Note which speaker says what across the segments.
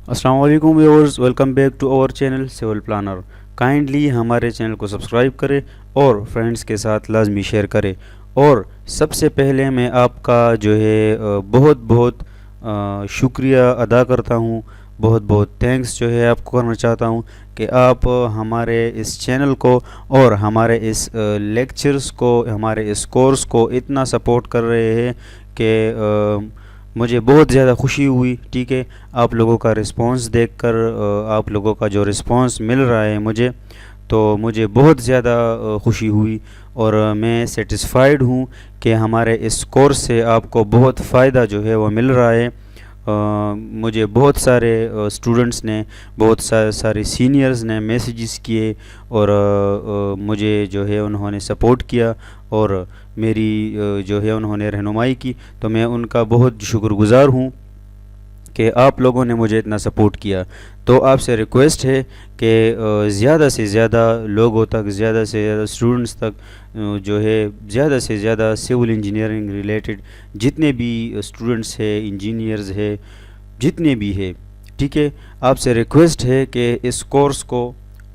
Speaker 1: अस्सलाम वालेकुम viewers, welcome back to our channel civil planner. Kindly हमारे चैनल को सब्सक्राइब करें और फ्रेंड्स के साथ लाजमी शेयर करें। और सबसे पहले मैं आपका जो है बहुत बहुत शुक्रिया अदा करता हूँ, बहुत बहुत थैंक्स जो है आपको करना चाहता हूँ कि आप हमारे इस चैनल को और हमारे इस लेक्चर्स को, हमारे इस कोर्स को इतना सपोर्ट कर रहे हैं कि मुझे बहुत ज़्यादा खुशी हुई। ठीक है, आप लोगों का रिस्पांस देखकर, आप लोगों का जो रिस्पांस मिल रहा है मुझे, तो मुझे बहुत ज़्यादा खुशी हुई और मैं सेटिस्फाइड हूँ कि हमारे इस कोर्स से आपको बहुत फ़ायदा जो है वो मिल रहा है। मुझे बहुत सारे स्टूडेंट्स ने, बहुत सारे सीनियर्स ने मैसेजेस किए और मुझे जो है उन्होंने सपोर्ट किया और मेरी जो है उन्होंने रहनुमाई की। तो मैं उनका बहुत शुक्रगुज़ार हूँ कि आप लोगों ने मुझे इतना सपोर्ट किया। तो आपसे रिक्वेस्ट है कि ज़्यादा से ज़्यादा लोगों तक, ज़्यादा से ज़्यादा स्टूडेंट्स तक जो है ज़्यादा से ज़्यादा सिविल इंजीनियरिंग रिलेटेड जितने भी स्टूडेंट्स हैं, इंजीनियर्स है, जितने भी है, ठीक है, आपसे रिक्वेस्ट है कि इस कोर्स को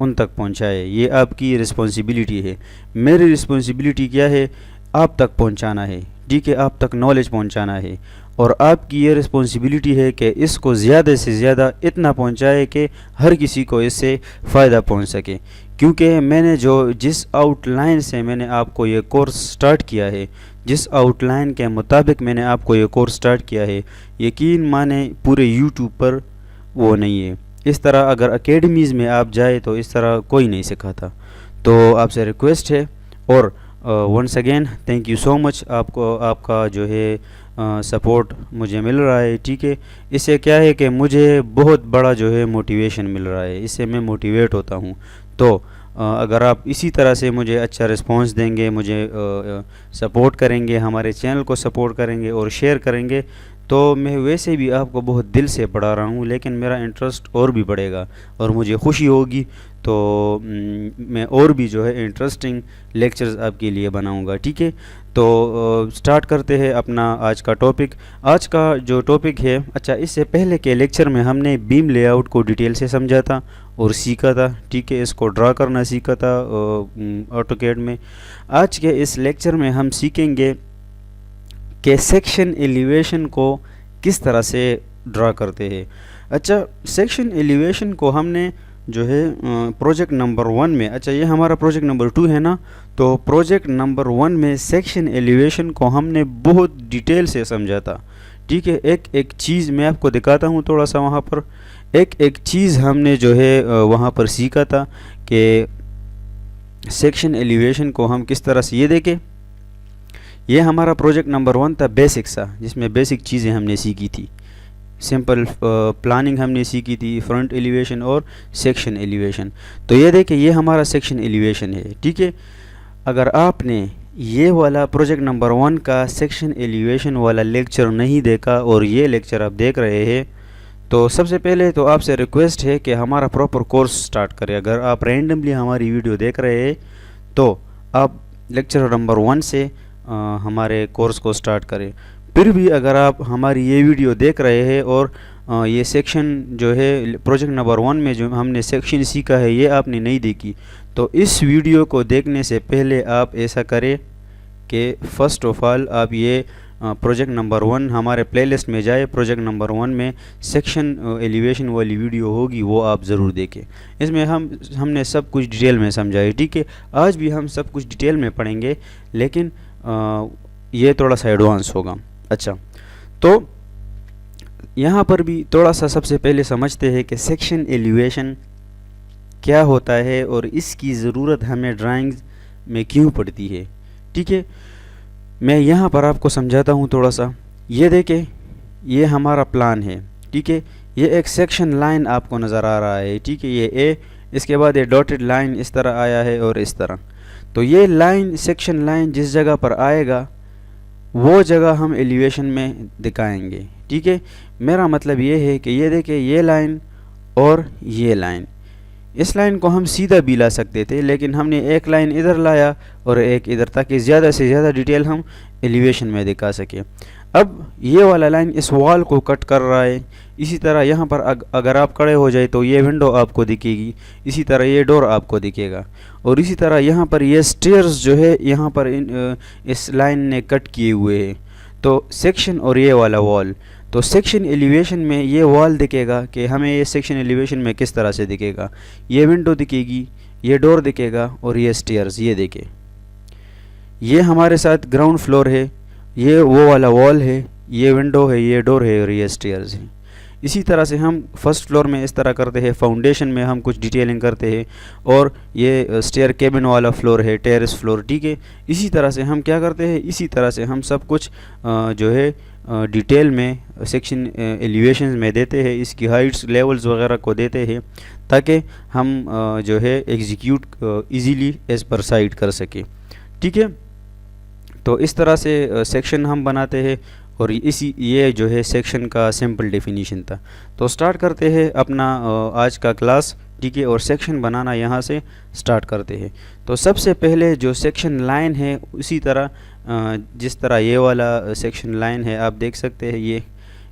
Speaker 1: उन तक पहुंचाए। ये आपकी रिस्पॉन्सिबिलिटी है। मेरी रिस्पॉन्सिबिलिटी क्या है? आप तक पहुंचाना है। ठीक है, आप तक नॉलेज पहुंचाना है और आपकी ये रिस्पॉन्सिबिलिटी है कि इसको ज़्यादा से ज़्यादा इतना पहुंचाए कि हर किसी को इससे फ़ायदा पहुंच सके। क्योंकि मैंने जिस आउटलाइन से मैंने आपको ये कोर्स स्टार्ट किया है, जिस आउटलाइन के मुताबिक मैंने आपको ये कोर्स स्टार्ट किया है, यकीन माने पूरे यूट्यूब पर वो नहीं है। इस तरह अगर एकेडमीज़ में आप जाए तो इस तरह कोई नहीं सिखाता। तो आपसे रिक्वेस्ट है और once again thank you so much. आपको आपका जो है सपोर्ट मुझे मिल रहा है। ठीक है, इससे क्या है कि मुझे बहुत बड़ा जो है मोटिवेशन मिल रहा है, इससे मैं मोटिवेट होता हूँ। तो अगर आप इसी तरह से मुझे अच्छा रिस्पांस देंगे, मुझे सपोर्ट करेंगे, हमारे चैनल को सपोर्ट करेंगे और शेयर करेंगे, तो मैं वैसे भी आपको बहुत दिल से पढ़ा रहा हूँ, लेकिन मेरा इंटरेस्ट और भी बढ़ेगा और मुझे खुशी होगी। तो मैं और भी जो है इंटरेस्टिंग लेक्चर्स आपके लिए बनाऊंगा। ठीक है, तो स्टार्ट करते हैं अपना आज का टॉपिक। आज का जो टॉपिक है, अच्छा, इससे पहले के लेक्चर में हमने बीम लेआउट को डिटेल से समझा था और सीखा था। ठीक है, इसको ड्रा करना सीखा था ऑटोकैड में। आज के इस लेक्चर में हम सीखेंगे कि सेक्शन एलिवेशन को किस तरह से ड्रा करते हैं। अच्छा, सेक्शन एलिवेशन को हमने जो है प्रोजेक्ट नंबर 1 में, अच्छा ये हमारा प्रोजेक्ट नंबर 2 है ना, तो प्रोजेक्ट नंबर 1 में सेक्शन एलिवेशन को हमने बहुत डिटेल से समझा था। ठीक है, एक एक चीज़ मैं आपको दिखाता हूँ थोड़ा सा। वहाँ पर एक एक चीज़ हमने जो है वहाँ पर सीखा था कि सेक्शन एलिवेशन को हम किस तरह से, ये देखें, ये हमारा प्रोजेक्ट नंबर 1 था, बेसिक सा, जिसमें बेसिक चीज़ें हमने सीखी थी। सिंपल प्लानिंग हमने सीखी थी, फ्रंट एलिवेशन और सेक्शन एलिवेशन। तो ये देखिए, ये हमारा सेक्शन एलिवेशन है। ठीक है, अगर आपने ये वाला प्रोजेक्ट नंबर 1 का सेक्शन एलिवेशन वाला लेक्चर नहीं देखा और ये लेक्चर आप देख रहे हैं, तो सबसे पहले तो आपसे रिक्वेस्ट है कि हमारा प्रॉपर कोर्स स्टार्ट करें। अगर आप रैंडमली हमारी वीडियो देख रहे हैं तो आप लेक्चर नंबर 1 से हमारे कोर्स को स्टार्ट करें। फिर भी अगर आप हमारी ये वीडियो देख रहे हैं और ये सेक्शन जो है प्रोजेक्ट नंबर 1 में जो हमने सेक्शन सीखा है ये आपने नहीं देखी, तो इस वीडियो को देखने से पहले आप ऐसा करें कि फ़र्स्ट ऑफ ऑल आप ये प्रोजेक्ट नंबर 1 हमारे प्लेलिस्ट में जाए। प्रोजेक्ट नंबर 1 में सेक्शन एलिवेशन वाली वीडियो होगी, वो आप ज़रूर देखें। इसमें हमने सब कुछ डिटेल में समझा है। ठीक है, आज भी हम सब कुछ डिटेल में पढ़ेंगे, लेकिन ये थोड़ा सा एडवांस होगा। अच्छा, तो यहाँ पर भी थोड़ा सा सबसे पहले समझते हैं कि सेक्शन एलिवेशन क्या होता है और इसकी ज़रूरत हमें ड्राइंग में क्यों पड़ती है। ठीक है, मैं यहाँ पर आपको समझाता हूँ थोड़ा सा। ये देखें, ये हमारा प्लान है। ठीक है, ये एक सेक्शन लाइन आपको नज़र आ रहा है। ठीक है, ये ए, इसके बाद ये डॉटेड लाइन इस तरह आया है और इस तरह। तो ये लाइन, सेक्शन लाइन जिस जगह पर आएगा वो जगह हम एलिवेशन में दिखाएंगे। ठीक है, मेरा मतलब ये है कि ये देखिए, ये लाइन और ये लाइन, इस लाइन को हम सीधा भी ला सकते थे, लेकिन हमने एक लाइन इधर लाया और एक इधर, ताकि ज़्यादा से ज़्यादा डिटेल हम एलिवेशन में दिखा सकें। अब ये वाला लाइन इस वॉल को कट कर रहा है, इसी तरह यहाँ पर अगर आप खड़े हो जाए तो ये विंडो आपको दिखेगी, इसी तरह ये डोर आपको दिखेगा। और इसी तरह यहाँ पर ये स्टेयर्स जो है यहाँ पर इस लाइन ने कट किए हुए हैं, तो सेक्शन और ये वाला वॉल, तो सेक्शन एलिवेशन में ये वॉल दिखेगा कि हमें ये सेक्शन एलिवेशन में किस तरह से दिखेगा। ये विंडो दिखेगी, ये डोर दिखेगा और ये स्टेयर्स, ये देखें, ये हमारे साथ ग्राउंड फ्लोर है, ये वो वाला वॉल है, ये विंडो है, ये डोर है और ये स्टेयर्स है। इसी तरह से हम फर्स्ट फ्लोर में इस तरह करते हैं, फाउंडेशन में हम कुछ डिटेलिंग करते हैं, और ये स्टेयर केबिन वाला फ्लोर है, टेरेस फ्लोर, ठीक है। इसी तरह से हम क्या करते हैं, इसी तरह से हम सब कुछ जो है डिटेल में सेक्शन एलिवेशन में देते हैं, इसकी हाइट्स लेवल्स वगैरह को देते हैं, ताकि हम जो है execute easily as per site कर सके, ठीक है। तो इस तरह से सेक्शन हम बनाते हैं, और ये जो है सेक्शन का सिंपल डेफिनीशन था। तो स्टार्ट करते हैं अपना आज का क्लास, ठीक है, और सेक्शन बनाना यहाँ से स्टार्ट करते हैं। तो सबसे पहले जो सेक्शन लाइन है, उसी तरह जिस तरह ये वाला सेक्शन लाइन है आप देख सकते हैं, ये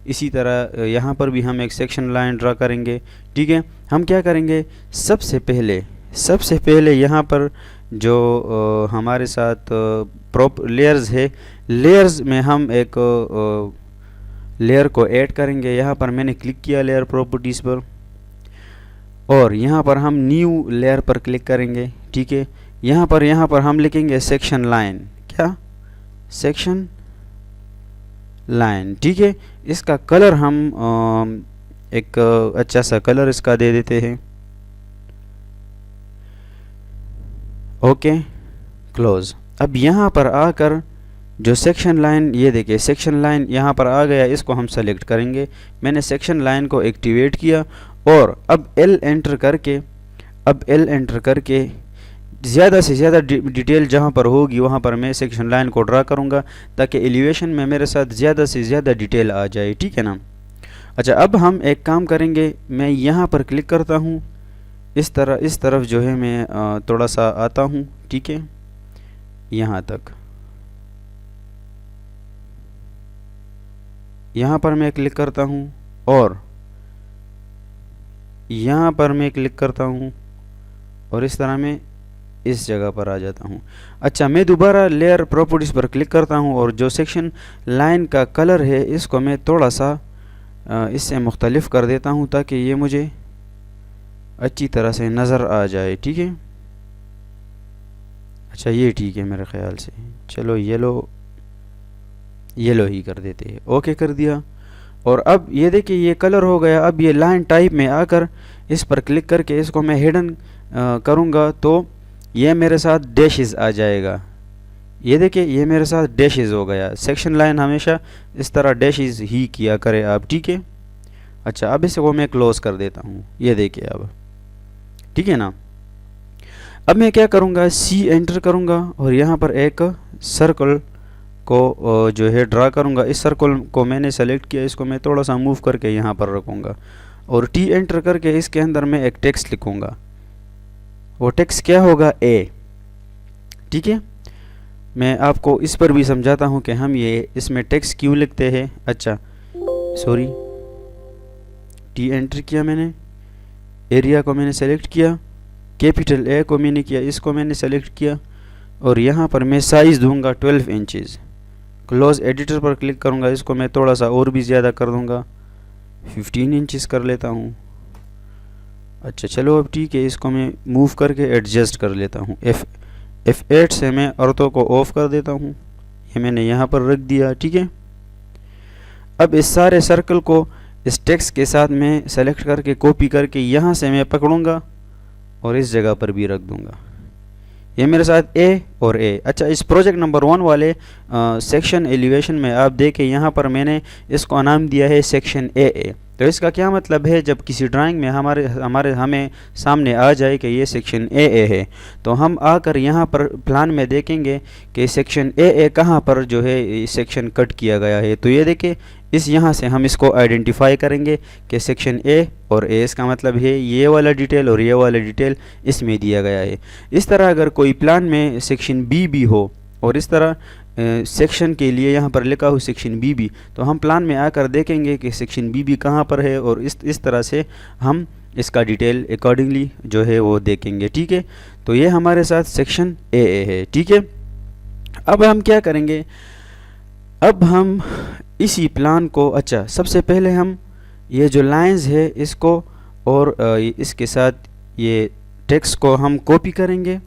Speaker 1: इसी तरह यहाँ पर भी हम एक सेक्शन लाइन ड्रा करेंगे, ठीक है। हम क्या करेंगे, सबसे पहले यहाँ पर जो हमारे साथ लेयर्स है, लेयर्स में हम एक लेयर को ऐड करेंगे। यहाँ पर मैंने क्लिक किया लेयर प्रॉपर्टीज़ पर, और यहाँ पर हम न्यू लेयर पर क्लिक करेंगे, ठीक है। यहाँ पर हम लिखेंगे सेक्शन लाइन, क्या, सेक्शन लाइन, ठीक है। इसका कलर हम एक अच्छा सा कलर इसका दे देते हैं, ओके, क्लोज। अब यहाँ पर आकर जो सेक्शन लाइन, ये देखिए सेक्शन लाइन यहाँ पर आ गया, इसको हम सेलेक्ट करेंगे। मैंने सेक्शन लाइन को एक्टिवेट किया, और अब L एंटर करके ज़्यादा से ज़्यादा डिटेल जहाँ पर होगी वहाँ पर मैं सेक्शन लाइन को ड्रा करूँगा, ताकि एलिवेशन में मेरे साथ ज़्यादा से ज़्यादा डिटेल आ जाए, ठीक है ना। अच्छा, अब हम एक काम करेंगे, मैं यहाँ पर क्लिक करता हूँ, इस तरफ जो है मैं थोड़ा सा आता हूँ, ठीक है, यहाँ तक। यहाँ पर मैं क्लिक करता हूँ, और यहाँ पर मैं क्लिक करता हूँ, और इस तरह मैं इस जगह पर आ जाता हूँ। अच्छा, मैं दोबारा लेयर प्रॉपर्टीज़ पर क्लिक करता हूँ, और जो सेक्शन लाइन का कलर है इसको मैं थोड़ा सा इससे मुख्तलिफ कर देता हूँ, ताकि ये मुझे अच्छी तरह से नज़र आ जाए, ठीक है। अच्छा, ये ठीक है मेरे ख्याल से, चलो येलो ही कर देते हैं, ओके कर दिया। और अब ये देखिए ये कलर हो गया। अब ये लाइन टाइप में आकर इस पर क्लिक करके इसको मैं हिडन करूँगा, तो ये मेरे साथ डैशेस आ जाएगा। ये देखिए ये मेरे साथ डैशेस हो गया। सेक्शन लाइन हमेशा इस तरह डैशेस ही किया करे आप, ठीक है। अच्छा, अब इसको मैं क्लोज कर देता हूँ, ये देखिए अब, ठीक है ना। अब मैं क्या करूँगा, C एंटर करूँगा, और यहाँ पर एक सर्कल को जो है ड्रा करूँगा। इस सर्कल को मैंने सेलेक्ट किया, इसको मैं थोड़ा सा मूव करके यहाँ पर रखूँगा, और T एंटर करके इसके अंदर मैं एक टेक्स्ट लिखूँगा। वो टेक्स्ट क्या होगा, A, ठीक है। मैं आपको इस पर भी समझाता हूँ कि हम ये इसमें टेक्स्ट क्यों लिखते हैं। अच्छा सॉरी, T एंटर किया मैंने, एरिया को मैंने सेलेक्ट किया, कैपिटल A को मैंने किया, इसको मैंने सेलेक्ट किया, और यहाँ पर मैं साइज़ दूंगा 12 इंचेस। क्लोज एडिटर पर क्लिक करूँगा, इसको मैं थोड़ा सा और भी ज़्यादा कर दूँगा, 15 इंचेस कर लेता हूँ। अच्छा चलो अब ठीक है, इसको मैं मूव करके एडजस्ट कर लेता हूँ। F8 से मैं ऑर्थो को ऑफ कर देता हूँ, ये मैंने यहाँ पर रख दिया, ठीक है। अब इस सारे सर्कल को इस टेक्स्ट के साथ मैं सेलेक्ट करके कॉपी करके यहाँ से मैं पकड़ूँगा और इस जगह पर भी रख दूँगा। ये मेरे साथ A और A। अच्छा, इस प्रोजेक्ट नंबर 1 वाले सेक्शन एलिवेशन में आप देखें, यहाँ पर मैंने इसको नाम दिया है सेक्शन AA। तो इसका क्या मतलब है, जब किसी ड्राइंग में हमें सामने आ जाए कि ये सेक्शन AA है, तो हम आकर यहाँ पर प्लान में देखेंगे कि सेक्शन AA कहाँ पर जो है सेक्शन कट किया गया है। तो ये देखें, इस यहाँ से हम इसको आइडेंटिफाई करेंगे कि सेक्शन A और A, इसका मतलब है ये वाला डिटेल और ये वाला डिटेल इसमें दिया गया है। इस तरह अगर कोई प्लान में सेक्शन B भी हो और इस तरह सेक्शन के लिए यहाँ पर लिखा हो सेक्शन बी, तो हम प्लान में आकर देखेंगे कि सेक्शन बी कहाँ पर है, और इस तरह से हम इसका डिटेल अकॉर्डिंगली जो है वो देखेंगे। ठीक है, तो ये हमारे साथ सेक्शन ए है। ठीक है, अब हम क्या करेंगे, अब हम इसी प्लान को, अच्छा सबसे पहले हम ये जो लाइंस है इसको और इसके साथ ये टेक्स्ट को हम कॉपी करेंगे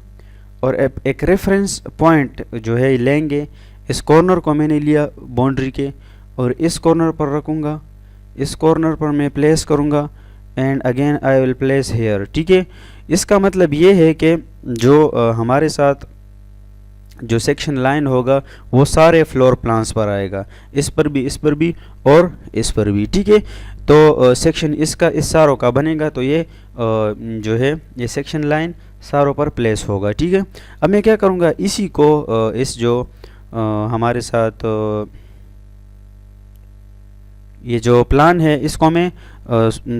Speaker 1: और एक रेफरेंस पॉइंट जो है लेंगे। इस कॉर्नर को मैंने लिया बाउंड्री के और इस कॉर्नर पर रखूँगा, इस कॉर्नर पर मैं प्लेस करूँगा and again I will place here. ठीक है, इसका मतलब ये है कि जो हमारे साथ जो सेक्शन लाइन होगा वो सारे फ्लोर प्लान्स पर आएगा, इस पर भी, इस पर भी और इस पर भी। ठीक है, तो सेक्शन इसका इस सारों का बनेगा, तो ये जो है ये सेक्शन लाइन सारों पर प्लेस होगा। ठीक है, अब मैं क्या करूँगा, इसी को इस जो हमारे साथ ये जो प्लान है इसको मैं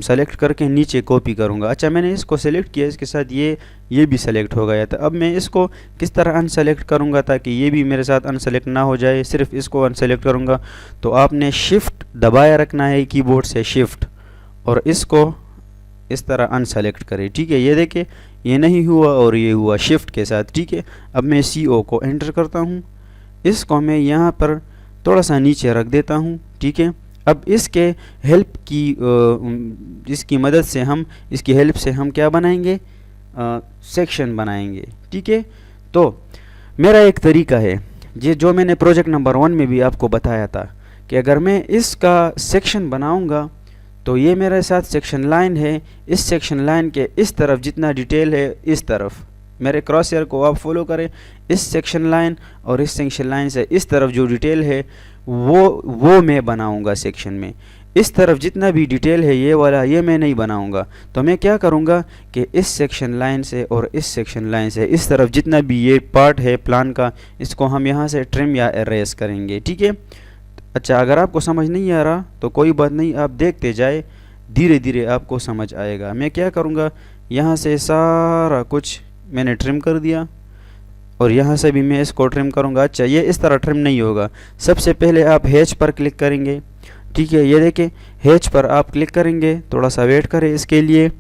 Speaker 1: सेलेक्ट करके नीचे कॉपी करूँगा। अच्छा, मैंने इसको सेलेक्ट किया, इसके साथ ये भी सेलेक्ट हो गया था। अब मैं इसको किस तरह अनसेलेक्ट करूँगा ताकि ये भी मेरे साथ अनसेलेक्ट ना हो जाए, सिर्फ इसको अनसेलेक्ट करूँगा। तो आपने शिफ्ट दबाया रखना है कीबोर्ड से, शिफ्ट, और इसको इस तरह अनसेलेक्ट करें। ठीक है, ये देखिए ये नहीं हुआ और ये हुआ शिफ्ट के साथ। ठीक है, अब मैं CO को एंटर करता हूँ, इसको मैं यहाँ पर थोड़ा सा नीचे रख देता हूँ। ठीक है, अब इसके हेल्प की इसकी मदद से हम, इसकी हेल्प से हम क्या बनाएंगे, सेक्शन बनाएंगे। ठीक है, तो मेरा एक तरीका है ये जो मैंने प्रोजेक्ट नंबर 1 में भी आपको बताया था कि अगर मैं इसका सेक्शन बनाऊंगा तो ये मेरे साथ सेक्शन लाइन है, इस सेक्शन लाइन के इस तरफ जितना डिटेल है इस तरफ, मेरे क्रॉस हेयर को आप फॉलो करें, इस सेक्शन लाइन और इस सेक्शन लाइन से इस तरफ जो डिटेल है वो मैं बनाऊंगा सेक्शन में। इस तरफ जितना भी डिटेल है ये वाला, ये मैं नहीं बनाऊंगा। तो मैं क्या करूंगा कि इस सेक्शन लाइन से और इस सेक्शन लाइन से इस तरफ जितना भी ये पार्ट है प्लान का, इसको हम यहाँ से ट्रिम या एरेस करेंगे। ठीक है, अच्छा अगर आपको समझ नहीं आ रहा तो कोई बात नहीं, आप देखते जाए, धीरे धीरे आपको समझ आएगा। मैं क्या करूँगा, यहाँ से सारा कुछ मैंने ट्रिम कर दिया और यहाँ से भी मैं इसको ट्रिम करूँगा। अच्छा, ये इस तरह ट्रिम नहीं होगा, सबसे पहले आप हैच पर क्लिक करेंगे। ठीक है, ये देखें हैच पर आप क्लिक करेंगे, थोड़ा सा वेट करें इसके लिए,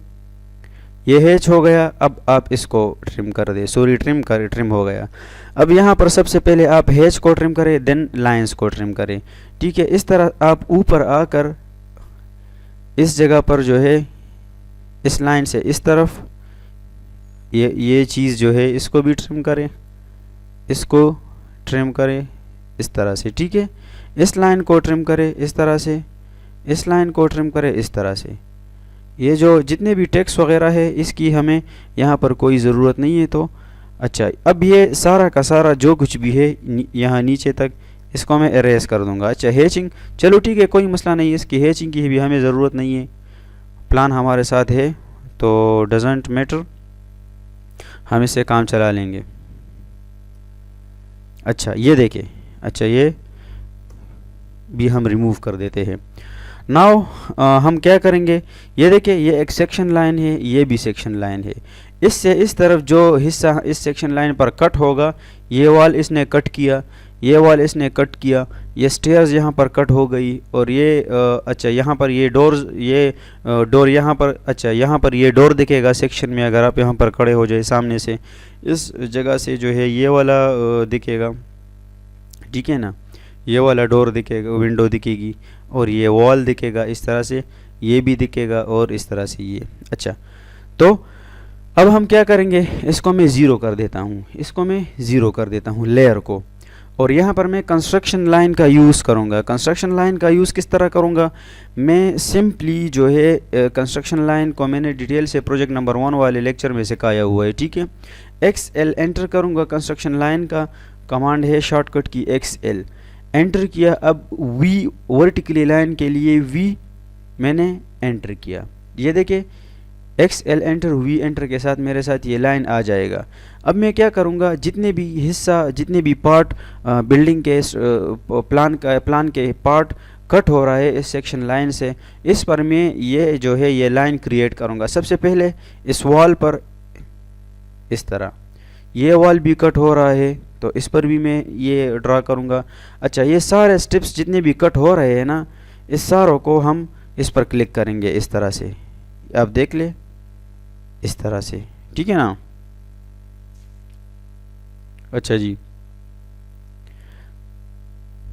Speaker 1: ये हैच हो गया। अब आप इसको ट्रिम कर दें, सॉरी ट्रिम हो गया। अब यहाँ पर सबसे पहले आप हैच को ट्रिम करें, देन लाइंस को ट्रिम करें। ठीक है, इस तरह आप ऊपर आकर इस जगह पर जो है इस लाइन से इस तरफ ये चीज़ जो है इसको भी ट्रिम करें, इसको ट्रिम करें इस तरह से। ठीक है, इस लाइन को ट्रिम करें इस तरह से, इस लाइन को ट्रिम करें इस तरह से। ये जो जितने भी टेक्स्ट वगैरह है इसकी हमें यहाँ पर कोई ज़रूरत नहीं है। तो अच्छा, अब ये सारा का सारा जो कुछ भी है यहाँ नीचे तक इसको मैं एरेस कर दूंगा। अच्छा, हैचिंग, चलो ठीक है, कोई मसला नहीं है, इसकी हैचिंग की भी हमें ज़रूरत नहीं है, प्लान हमारे साथ है तो डजेंट मैटर, हम इससे काम चला लेंगे। अच्छा, ये देखिए, अच्छा ये भी हम रिमूव कर देते हैं। नाउ हम क्या करेंगे, ये देखिए ये एक सेक्शन लाइन है, ये भी सेक्शन लाइन है, इससे इस तरफ जो हिस्सा इस सेक्शन लाइन पर कट होगा, ये वाल इसने कट किया, ये वाल इसने कट किया, ये स्टेयर्स यहाँ पर कट हो गई, और ये अच्छा यहाँ पर ये डोर्स, ये डोर यहाँ पर, अच्छा यहाँ पर ये डोर दिखेगा सेक्शन में, अगर आप यहाँ पर खड़े हो जाए सामने से, इस जगह से जो है ये वाला दिखेगा। ठीक है ना, ये वाला डोर दिखेगा, विंडो दिखेगी, और ये वॉल दिखेगा इस तरह से, ये भी दिखेगा, और इस तरह से ये। अच्छा, तो अब हम क्या करेंगे, इसको मैं ज़ीरो कर देता हूँ, इसको मैं ज़ीरो कर देता हूँ लेयर को, और यहाँ पर मैं कंस्ट्रक्शन लाइन का यूज़ करूँगा। कंस्ट्रक्शन लाइन का यूज़ किस तरह करूँगा, मैं सिंपली जो है कंस्ट्रक्शन लाइन को मैंने डिटेल से प्रोजेक्ट नंबर 1 वाले लेक्चर में सिखाया हुआ है। ठीक है, XL एंटर करूँगा, कंस्ट्रक्शन लाइन का कमांड है शॉर्टकट की XL, एंटर किया। अब V वर्टिकली लाइन के लिए V मैंने एंटर किया, ये देखिए XL एंटर, V एंटर के साथ मेरे साथ ये लाइन आ जाएगा। अब मैं क्या करूँगा, जितने भी हिस्सा, जितने भी पार्ट बिल्डिंग के प्लान के पार्ट कट हो रहा है इस सेक्शन लाइन से, इस पर मैं ये जो है ये लाइन क्रिएट करूँगा। सबसे पहले इस वॉल पर इस तरह, ये वॉल भी कट हो रहा है, तो इस पर भी मैं ये ड्रा करूँगा। अच्छा, ये सारे स्टेप्स जितने भी कट हो रहे हैं ना, इस सारों को हम इस पर क्लिक करेंगे इस तरह से, आप देख ले इस तरह से, ठीक है ना। अच्छा जी,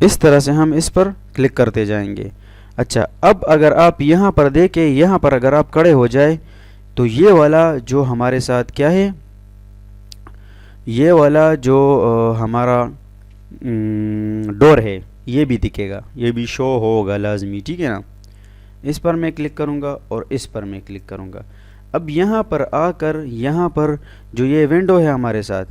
Speaker 1: इस तरह से हम इस पर क्लिक करते जाएंगे। अच्छा, अब अगर आप यहाँ पर देखें, यहाँ पर अगर आप खड़े हो जाए तो ये वाला जो हमारे साथ क्या है, ये वाला जो हमारा डोर है ये भी दिखेगा, ये भी शो होगा लाजमी, ठीक है ना। इस पर मैं क्लिक करूँगा और इस पर मैं क्लिक करूँगा। अब यहाँ पर आकर यहाँ पर जो ये विंडो है हमारे साथ,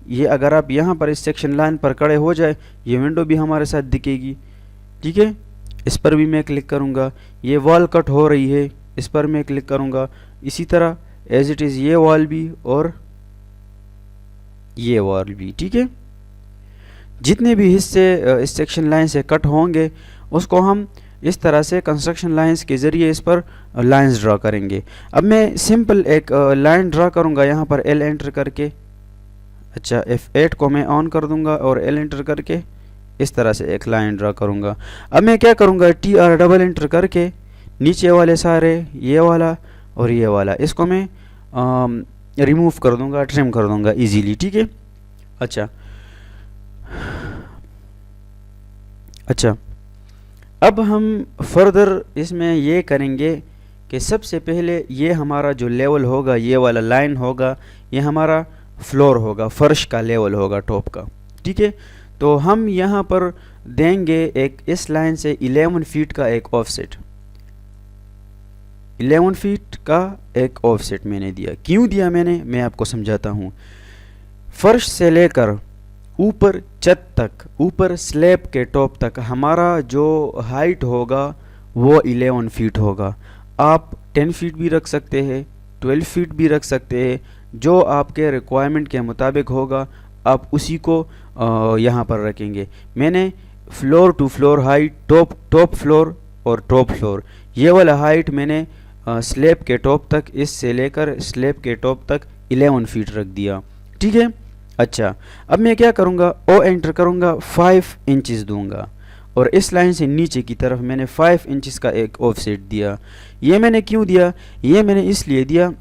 Speaker 1: ये अगर आप यहाँ पर इस सेक्शन लाइन पर खड़े हो जाए, ये विंडो भी हमारे साथ दिखेगी, ठीक है। इस पर भी मैं क्लिक करूँगा, ये वॉल कट हो रही है, इस पर मैं क्लिक करूँगा। इसी तरह एज इट इज़ ये वॉल भी और ये वॉल भी, ठीक है। जितने भी हिस्से इस सेक्शन लाइन से कट होंगे उसको हम इस तरह से कंस्ट्रक्शन लाइंस के ज़रिए इस पर लाइंस ड्रा करेंगे। अब मैं सिंपल एक लाइन ड्रा करूँगा यहाँ पर एल एंटर करके। अच्छा, F8 को मैं ऑन कर दूंगा और एल एंटर करके इस तरह से एक लाइन ड्रा करूँगा। अब मैं क्या करूँगा, TR डबल एंटर करके नीचे वाले सारे, ये वाला और ये वाला, इसको मैं रिमूव कर दूंगा, ट्रिम कर दूंगा इजीली, ठीक है। अच्छा, अब हम फर्दर इसमें ये करेंगे कि सबसे पहले ये हमारा जो लेवल होगा, ये वाला लाइन होगा, ये हमारा फ्लोर होगा, फर्श का लेवल होगा टॉप का, ठीक है। तो हम यहाँ पर देंगे एक इस लाइन से 11 फीट का एक ऑफसेट, 11 फीट का एक ऑफसेट मैंने दिया। क्यों दिया मैंने, मैं आपको समझाता हूँ। फर्श से लेकर ऊपर छत तक, ऊपर स्लैब के टॉप तक हमारा जो हाइट होगा वो 11 फीट होगा। आप 10 फीट भी रख सकते हैं, 12 फीट भी रख सकते हैं, जो आपके रिक्वायरमेंट के मुताबिक होगा आप उसी को यहाँ पर रखेंगे। मैंने floor to floor height, top floor और टॉप फ्लोर, ये वाला हाइट मैंने स्लैब के टॉप तक, इससे लेकर स्लैब के टॉप तक 11 फीट रख दिया, ठीक है। अच्छा, अब मैं क्या करूँगा, ओ एंटर करूँगा, 5 इंचेस दूंगा और इस लाइन से नीचे की तरफ मैंने 5 इंचेस का एक ऑफसेट दिया। ये मैंने क्यों दिया, ये मैंने इसलिए दिया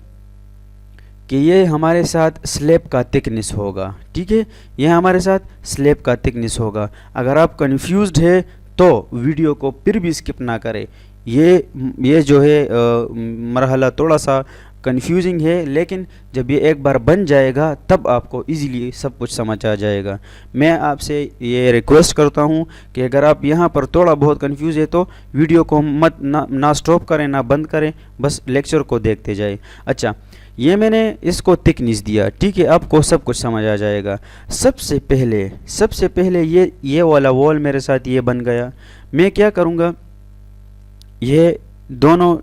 Speaker 1: कि ये हमारे साथ स्लैब का थिकनेस होगा, ठीक है। ये हमारे साथ स्लैब का थिकनेस होगा। अगर आप कंफ्यूज्ड है तो वीडियो को फिर भी स्किप ना करें। ये जो है मरहला थोड़ा सा कंफ्यूजिंग है, लेकिन जब ये एक बार बन जाएगा तब आपको इजीली सब कुछ समझ आ जाएगा। मैं आपसे ये रिक्वेस्ट करता हूँ कि अगर आप यहाँ पर थोड़ा बहुत कंफ्यूज है तो वीडियो को मत ना स्टॉप करें, ना बंद करें, बस लेक्चर को देखते जाए। अच्छा, ये मैंने इसको थिकनेस दिया, ठीक है, आपको सब कुछ समझ आ जाएगा। सबसे पहले ये वाला वॉल मेरे साथ ये बन गया। मैं क्या करूँगा, ये दोनों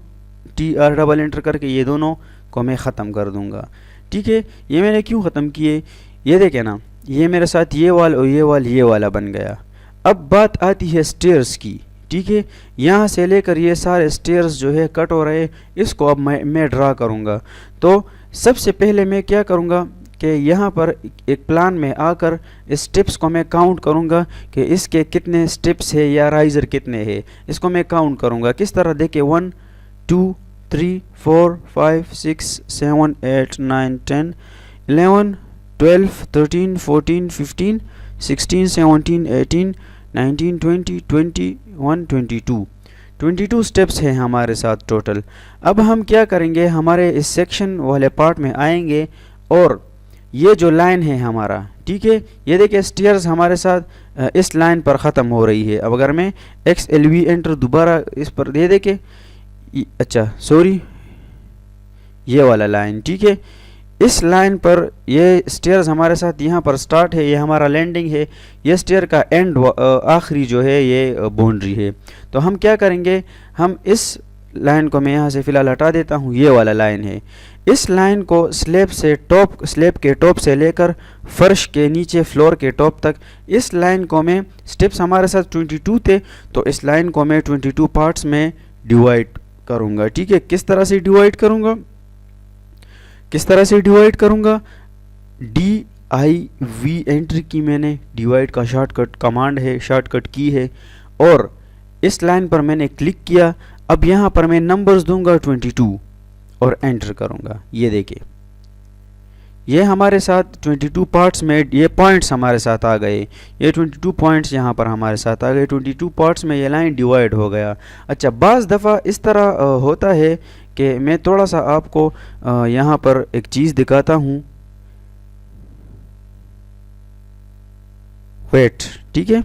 Speaker 1: TR डबल एंटर करके ये दोनों को मैं ख़त्म कर दूंगा, ठीक है। ये मैंने क्यों ख़त्म किए, ये देखें ना, ये मेरे साथ ये वाल और ये वाला बन गया। अब बात आती है स्टेयर्स की, ठीक है। यहाँ से लेकर ये सारे स्टेयर्स जो है कट हो रहे, इसको अब मैं ड्रा करूँगा। तो सबसे पहले मैं क्या करूँगा कि यहाँ पर एक प्लान में आकर स्टेप्स को मैं काउंट करूँगा कि इसके कितने स्टेप्स है या राइज़र कितने हैं, इसको मैं काउंट करूँगा। किस तरह देखे, 1 2 3 4 5 6 7 8 9 10 11 12 13 14 15 16 17 18 19 20 21 22 स्टेप्स हैं हमारे साथ टोटल। अब हम क्या करेंगे, हमारे इस सेक्शन वाले पार्ट में आएंगे और ये जो लाइन है हमारा, ठीक है, ये देखिए स्टेयर्स हमारे साथ इस लाइन पर ख़त्म हो रही है। अब अगर मैं XLV एंटर दोबारा इस पर दे दे के, अच्छा सॉरी, ये वाला लाइन, ठीक है, इस लाइन पर ये स्टेयर्स हमारे साथ यहाँ पर स्टार्ट है, ये हमारा लैंडिंग है, ये स्टेयर का एंड आखिरी जो है ये बाउंड्री है। तो हम क्या करेंगे, हम इस लाइन को मैं यहाँ से फ़िलहाल हटा देता हूँ, ये वाला लाइन है। इस लाइन को स्लैब के टॉप से लेकर फर्श के नीचे फ्लोर के टॉप तक, इस लाइन को मैं, स्टेप्स हमारे साथ 22 थे, तो इस लाइन को मैं 22 पार्ट्स में डिवाइड करूँगा, ठीक है। किस तरह से डिवाइड करूँगा, D आई वी एंट्री की मैंने, डिवाइड का शॉर्टकट कमांड है, शॉर्टकट की है, और इस लाइन पर मैंने क्लिक किया। अब यहाँ पर मैं नंबर्स दूंगा 22 और एंटर करूँगा। ये देखिए, ये हमारे साथ 22 पार्ट्स में ये पॉइंट्स हमारे साथ आ गए। ये 22 पॉइंट्स यहाँ पर हमारे साथ आ गए। 22 पार्ट्स में ये लाइन डिवाइड हो गया। अच्छा, बाज़ दफ़ा इस तरह होता है कि मैं थोड़ा सा आपको यहाँ पर एक चीज़ दिखाता हूँ। वेट, ठीक है।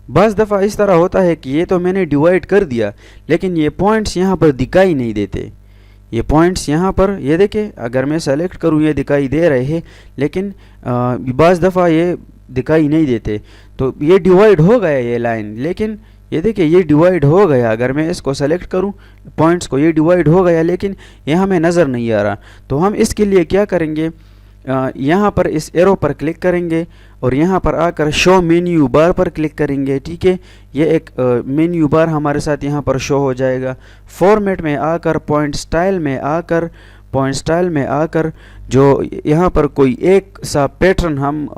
Speaker 1: बस दफ़ा इस तरह होता है कि ये तो मैंने डिवाइड कर दिया, लेकिन ये पॉइंट्स यहाँ पर दिखाई नहीं देते। ये पॉइंट्स यहाँ पर, ये देखें, अगर मैं सेलेक्ट करूँ ये दिखाई दे रहे हैं, लेकिन बस दफ़ा ये दिखाई नहीं देते। तो ये डिवाइड हो गया ये लाइन, लेकिन ये देखिए ये डिवाइड हो गया। अगर मैं इसको सेलेक्ट करूं पॉइंट्स को, ये डिवाइड हो गया, लेकिन ये हमें नज़र नहीं आ रहा। तो हम इसके लिए क्या करेंगे, यहाँ पर इस एरो पर क्लिक करेंगे और यहाँ पर आकर शो मेन्यू बार पर क्लिक करेंगे। ठीक है, ये एक मेन्यू बार हमारे साथ यहाँ पर शो हो जाएगा। फॉर्मेट में आकर पॉइंट स्टाइल में आकर जो यहाँ पर कोई एक सा पैटर्न हम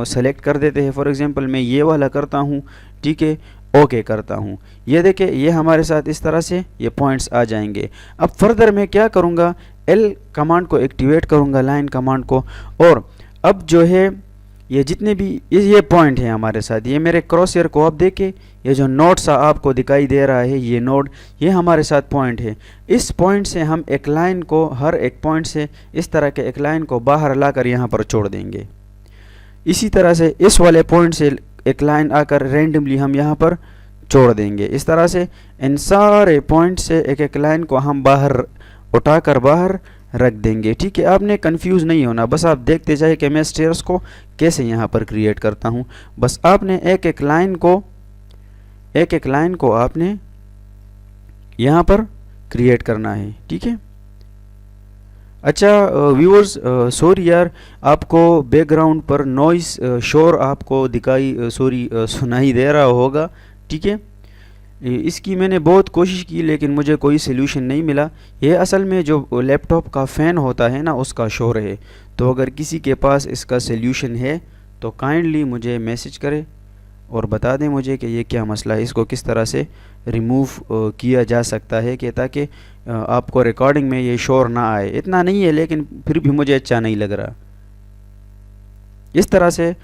Speaker 1: सेलेक्ट कर देते हैं। फॉर एग्जांपल मैं ये वाला करता हूँ, ठीक है, ओके करता हूँ। ये देखें, ये हमारे साथ इस तरह से ये पॉइंट्स आ जाएंगे। अब फर्दर मैं क्या करूँगा, एल कमांड को एक्टिवेट करूँगा, लाइन कमांड को, और अब जो है ये जितने भी ये पॉइंट हैं हमारे साथ, ये मेरे क्रॉसहेयर को आप देखें, ये जो नोड सा आपको दिखाई दे रहा है, ये नोड, ये हमारे साथ पॉइंट है। इस पॉइंट से हम एक लाइन को, हर एक पॉइंट से इस तरह के एक लाइन को बाहर लाकर यहाँ पर छोड़ देंगे। इसी तरह से इस वाले पॉइंट से एक लाइन आकर रेंडमली हम यहाँ पर छोड़ देंगे। इस तरह से इन सारे पॉइंट से एक एक लाइन को हम बाहर उठाकर बाहर रख देंगे। ठीक है, आपने कंफ्यूज नहीं होना, बस आप देखते जाइए कि मैं स्टेयर्स को कैसे यहाँ पर क्रिएट करता हूँ। बस आपने एक एक लाइन को आपने यहाँ पर क्रिएट करना है। ठीक है। अच्छा व्यूअर्स, सॉरी यार, आपको बैकग्राउंड पर नॉइस शोर आपको सुनाई दे रहा होगा। ठीक है, इसकी मैंने बहुत कोशिश की लेकिन मुझे कोई सलूशन नहीं मिला। ये असल में जो लैपटॉप का फ़ैन होता है ना, उसका शोर है। तो अगर किसी के पास इसका सलूशन है तो काइंडली मुझे मैसेज करें और बता दें मुझे कि ये क्या मसला है, इसको किस तरह से रिमूव किया जा सकता है, कि ताकि आपको रिकॉर्डिंग में ये शोर ना आए। इतना नहीं है लेकिन फिर भी मुझे अच्छा नहीं लग रहा। इस तरह से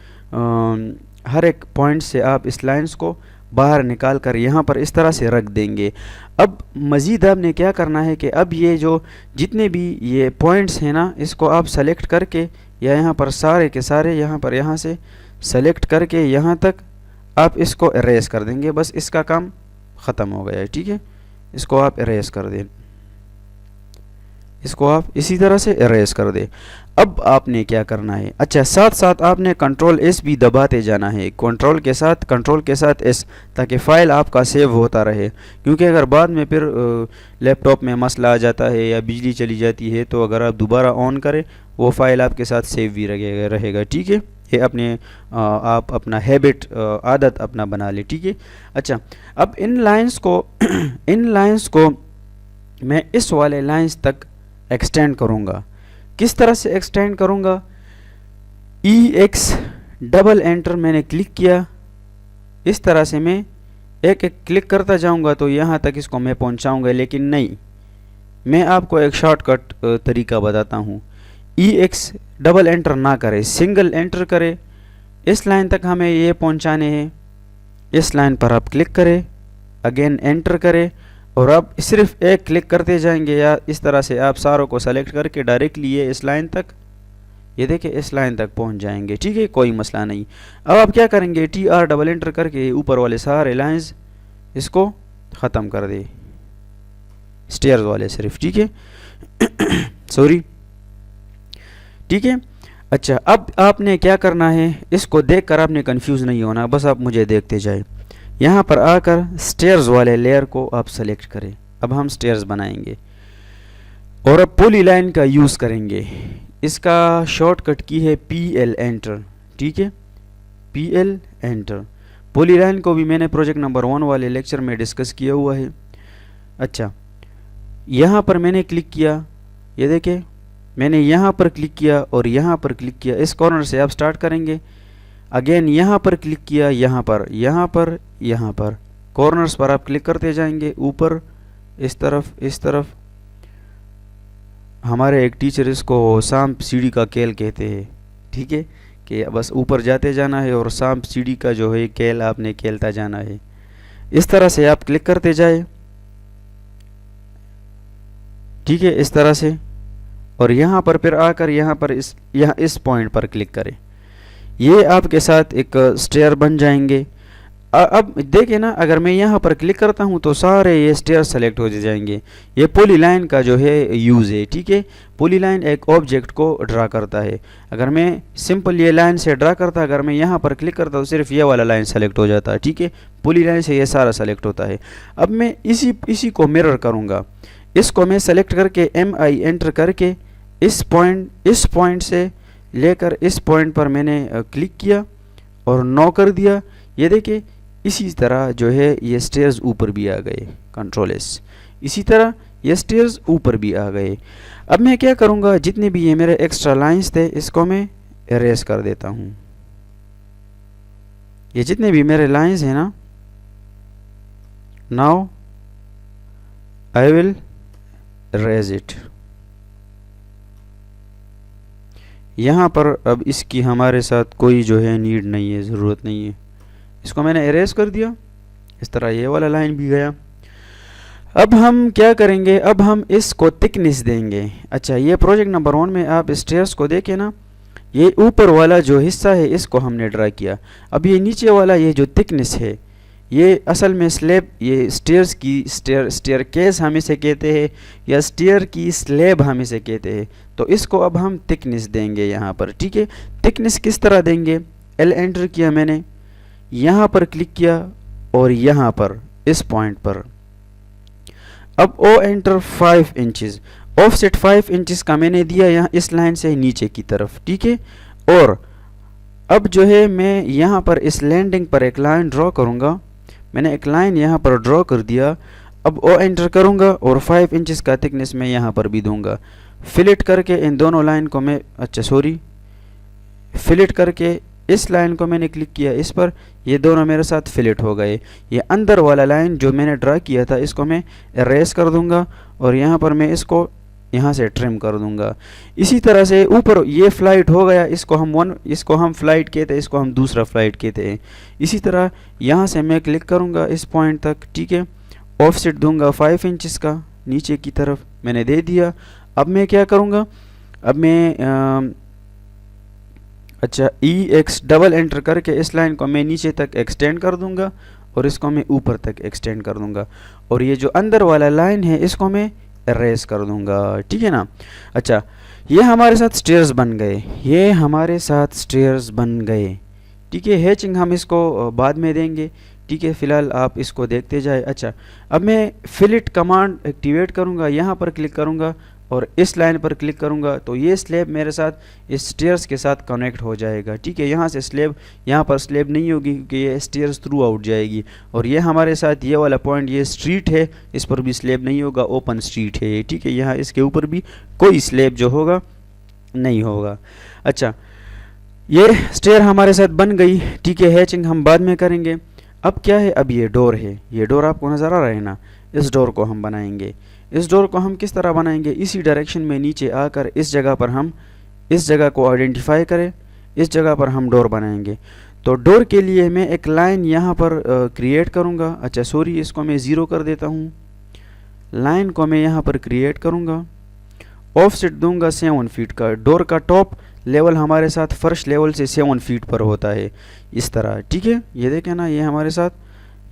Speaker 1: हर एक पॉइंट से आप इस लाइन्स को बाहर निकाल कर यहाँ पर इस तरह से रख देंगे। अब मज़ीद आपने क्या करना है कि अब ये जो जितने भी ये पॉइंट्स हैं ना, इसको आप सेलेक्ट करके या यहाँ पर सारे के सारे यहाँ से सेलेक्ट करके यहाँ तक आप इसको इरेज कर देंगे। बस इसका काम ख़त्म हो गया है। ठीक है, इसको आप इरेज कर दें, इसको आप इसी तरह से इरेज कर दें। अब आपने क्या करना है, अच्छा साथ साथ आपने कंट्रोल एस भी दबाते जाना है, कंट्रोल के साथ एस, ताकि फ़ाइल आपका सेव होता रहे। क्योंकि अगर बाद में फिर लैपटॉप में मसला आ जाता है या बिजली चली जाती है, तो अगर आप दोबारा ऑन करें वो फ़ाइल आपके साथ सेव भी रहेगा। ठीक है, ये अपने आप अपना हैबिट, आदत अपना बना ले। ठीक है। अच्छा, अब इन लाइंस को मैं इस वाले लाइंस तक एक्सटेंड करूँगा। किस तरह से एक्सटेंड करूँगा, EX डबल एंटर मैंने क्लिक किया, इस तरह से मैं एक एक क्लिक करता जाऊँगा तो यहाँ तक इसको मैं पहुँचाऊँगा। लेकिन नहीं, मैं आपको एक शॉर्टकट तरीका बताता हूँ। EX डबल एंटर ना करे, सिंगल एंटर करे। इस लाइन तक हमें ये पहुँचाने हैं। इस लाइन पर आप क्लिक करें, अगेन एंटर करें, और अब सिर्फ एक क्लिक करते जाएंगे, या इस तरह से आप सारों को सेलेक्ट करके डायरेक्टली ये इस लाइन तक, ये देखिए इस लाइन तक पहुंच जाएंगे। ठीक है, कोई मसला नहीं। अब आप क्या करेंगे, TR डबल एंटर करके ऊपर वाले सारे लाइंस इसको ख़त्म कर दे, स्टेयर्स वाले सिर्फ। ठीक है, सॉरी। ठीक है। अच्छा, अब आपने क्या करना है, इसको देखकर आपने कंफ्यूज नहीं होना, बस आप मुझे देखते जाए। यहाँ पर आकर स्टेयर्स वाले लेयर को आप सेलेक्ट करें। अब हम स्टेयर्स बनाएंगे और अब पॉली लाइन का यूज़ करेंगे। इसका शॉर्टकट की है PL एंटर। ठीक है, PL एंटर। पॉली लाइन को भी मैंने प्रोजेक्ट नंबर 1 वाले लेक्चर में डिस्कस किया हुआ है। अच्छा, यहाँ पर मैंने क्लिक किया, ये देखें मैंने यहाँ पर क्लिक किया और यहाँ पर क्लिक किया, इस कॉर्नर से आप स्टार्ट करेंगे। अगेन यहाँ पर क्लिक किया, यहाँ पर, यहाँ पर, यहाँ पर, कॉर्नर्स पर आप क्लिक करते जाएंगे, ऊपर, इस तरफ, इस तरफ। हमारे एक टीचर इसको सांप सीढ़ी का खेल कहते हैं, ठीक है, कि बस ऊपर जाते जाना है और सांप सीढ़ी का जो है खेल आपने खेलता जाना है। इस तरह से आप क्लिक करते जाए, ठीक है, इस तरह से। और यहाँ पर फिर आकर यहाँ पर यहाँ इस पॉइंट पर क्लिक करें। ये आपके साथ एक स्टेयर बन जाएंगे। अब देखिए ना, अगर मैं यहाँ पर क्लिक करता हूँ तो सारे ये स्टेयर सेलेक्ट हो जाएंगे। ये पॉलीलाइन का जो है यूज़ है, ठीक है। पॉलीलाइन एक ऑब्जेक्ट को ड्रा करता है। अगर मैं सिंपल ये लाइन से ड्रा करता, अगर मैं यहाँ पर क्लिक करता तो सिर्फ ये वाला लाइन सेलेक्ट हो जाता है, ठीक है। पॉलीलाइन से ये सारा सेलेक्ट होता है। अब मैं इसी को मिरर करूँगा। इसको मैं सेलेक्ट करके MI एंटर करके इस पॉइंट से लेकर इस पॉइंट पर मैंने क्लिक किया और 9 कर दिया। ये देखिए, इसी तरह जो है ये स्टेयर्स ऊपर भी आ गए, कंट्रोल S। इसी तरह ये स्टेयर्स ऊपर भी आ गए। अब मैं क्या करूँगा, जितने भी ये मेरे एक्स्ट्रा लाइंस थे इसको मैं इरेज कर देता हूँ। ये जितने भी मेरे लाइंस हैं ना, now I will erase it. यहाँ पर अब इसकी हमारे साथ कोई जो है नीड नहीं है, ज़रूरत नहीं है। इसको मैंने इरेज कर दिया। इस तरह ये वाला लाइन भी गया। अब हम क्या करेंगे, अब हम इसको थिकनेस देंगे। अच्छा, ये प्रोजेक्ट नंबर 1 में आप स्टेयर्स को देखें ना, ये ऊपर वाला जो हिस्सा है इसको हमने ड्रा किया। अब ये नीचे वाला ये जो थिकनेस है, ये असल में स्लैब, ये स्टेयर्स की स्टेयर केस हम इसे कहते हैं, या स्टेयर की स्लैब हम इसे कहते हैं। तो इसको अब हम थिकनेस देंगे यहाँ पर, ठीक है। थिकनेस किस तरह देंगे, L एंटर किया मैंने, यहाँ पर क्लिक किया और यहाँ पर इस पॉइंट पर अब O enter 5 inches, offset 5 inches का मैंने दिया यहाँ इस लाइन से नीचे की तरफ, ठीक है। और अब जो है मैं यहाँ पर इस लैंडिंग पर एक लाइन ड्रॉ करूँगा। मैंने एक लाइन यहाँ पर ड्रॉ कर दिया। अब O एंटर करूँगा और 5 इंचेस का थिकनेस मैं यहाँ पर भी दूंगा। फिलेट करके इन दोनों लाइन को मैं, फिलेट करके इस लाइन को मैंने क्लिक किया इस पर, ये दोनों मेरे साथ फिलेट हो गए। ये अंदर वाला लाइन जो मैंने ड्रा किया था इसको मैं इरेज कर दूंगा और यहाँ पर मैं इसको यहाँ से ट्रिम कर दूंगा। इसी तरह से ऊपर ये फ्लाइट हो गया, इसको हम फ्लाइट कहते हैं, इसको हम दूसरा फ्लाइट कहते हैं। इसी तरह यहाँ से मैं क्लिक करूँगा इस पॉइंट तक, ठीक है। ऑफसेट दूंगा 5 इंचेस का नीचे की तरफ, मैंने दे दिया। अब मैं क्या करूँगा, अब मैं EX डबल एंटर करके इस लाइन को मैं नीचे तक एक्सटेंड कर दूंगा और इसको मैं ऊपर तक एक्सटेंड कर दूंगा और ये जो अंदर वाला लाइन है इसको मैं इरेज कर दूंगा, ठीक है ना। अच्छा, ये हमारे साथ स्टेयर्स बन गए, ये हमारे साथ स्टेयर्स बन गए, ठीक है। हैचिंग हम इसको बाद में देंगे, ठीक है। फ़िलहाल आप इसको देखते जाए। अच्छा, अब मैं फिलेट कमांड एक्टिवेट करूँगा, यहाँ पर क्लिक करूँगा और इस लाइन पर क्लिक करूँगा तो ये स्लैब मेरे साथ इस स्टेयर्स के साथ कनेक्ट हो जाएगा, ठीक है। यहाँ से स्लैब, यहाँ पर स्लैब नहीं होगी क्योंकि ये स्टेयर्स थ्रू आउट जाएगी। और ये हमारे साथ ये वाला पॉइंट, ये स्ट्रीट है, इस पर भी स्लैब नहीं होगा, ओपन स्ट्रीट है, ठीक है। यहाँ इसके ऊपर भी कोई स्लैब जो होगा नहीं होगा। अच्छा, ये स्टेयर हमारे साथ बन गई, ठीक है। हैचिंग हम बाद में करेंगे। अब क्या है, अब ये डोर है, ये डोर आपको नज़र आ रहा है ना, इस डोर को हम बनाएंगे। इस डोर को हम किस तरह बनाएंगे, इसी डायरेक्शन में नीचे आकर इस जगह पर हम इस जगह को आइडेंटिफाई करें, इस जगह पर हम डोर बनाएंगे। तो डोर के लिए मैं एक लाइन यहाँ पर क्रिएट करूँगा। अच्छा सॉरी, इसको मैं 0 कर देता हूँ। लाइन को मैं यहाँ पर क्रिएट करूँगा, ऑफसेट दूंगा 7 फीट का। डोर का टॉप लेवल हमारे साथ फर्स्ट लेवल से 7 फीट पर होता है, इस तरह, ठीक है। ये देखें ना, ये हमारे साथ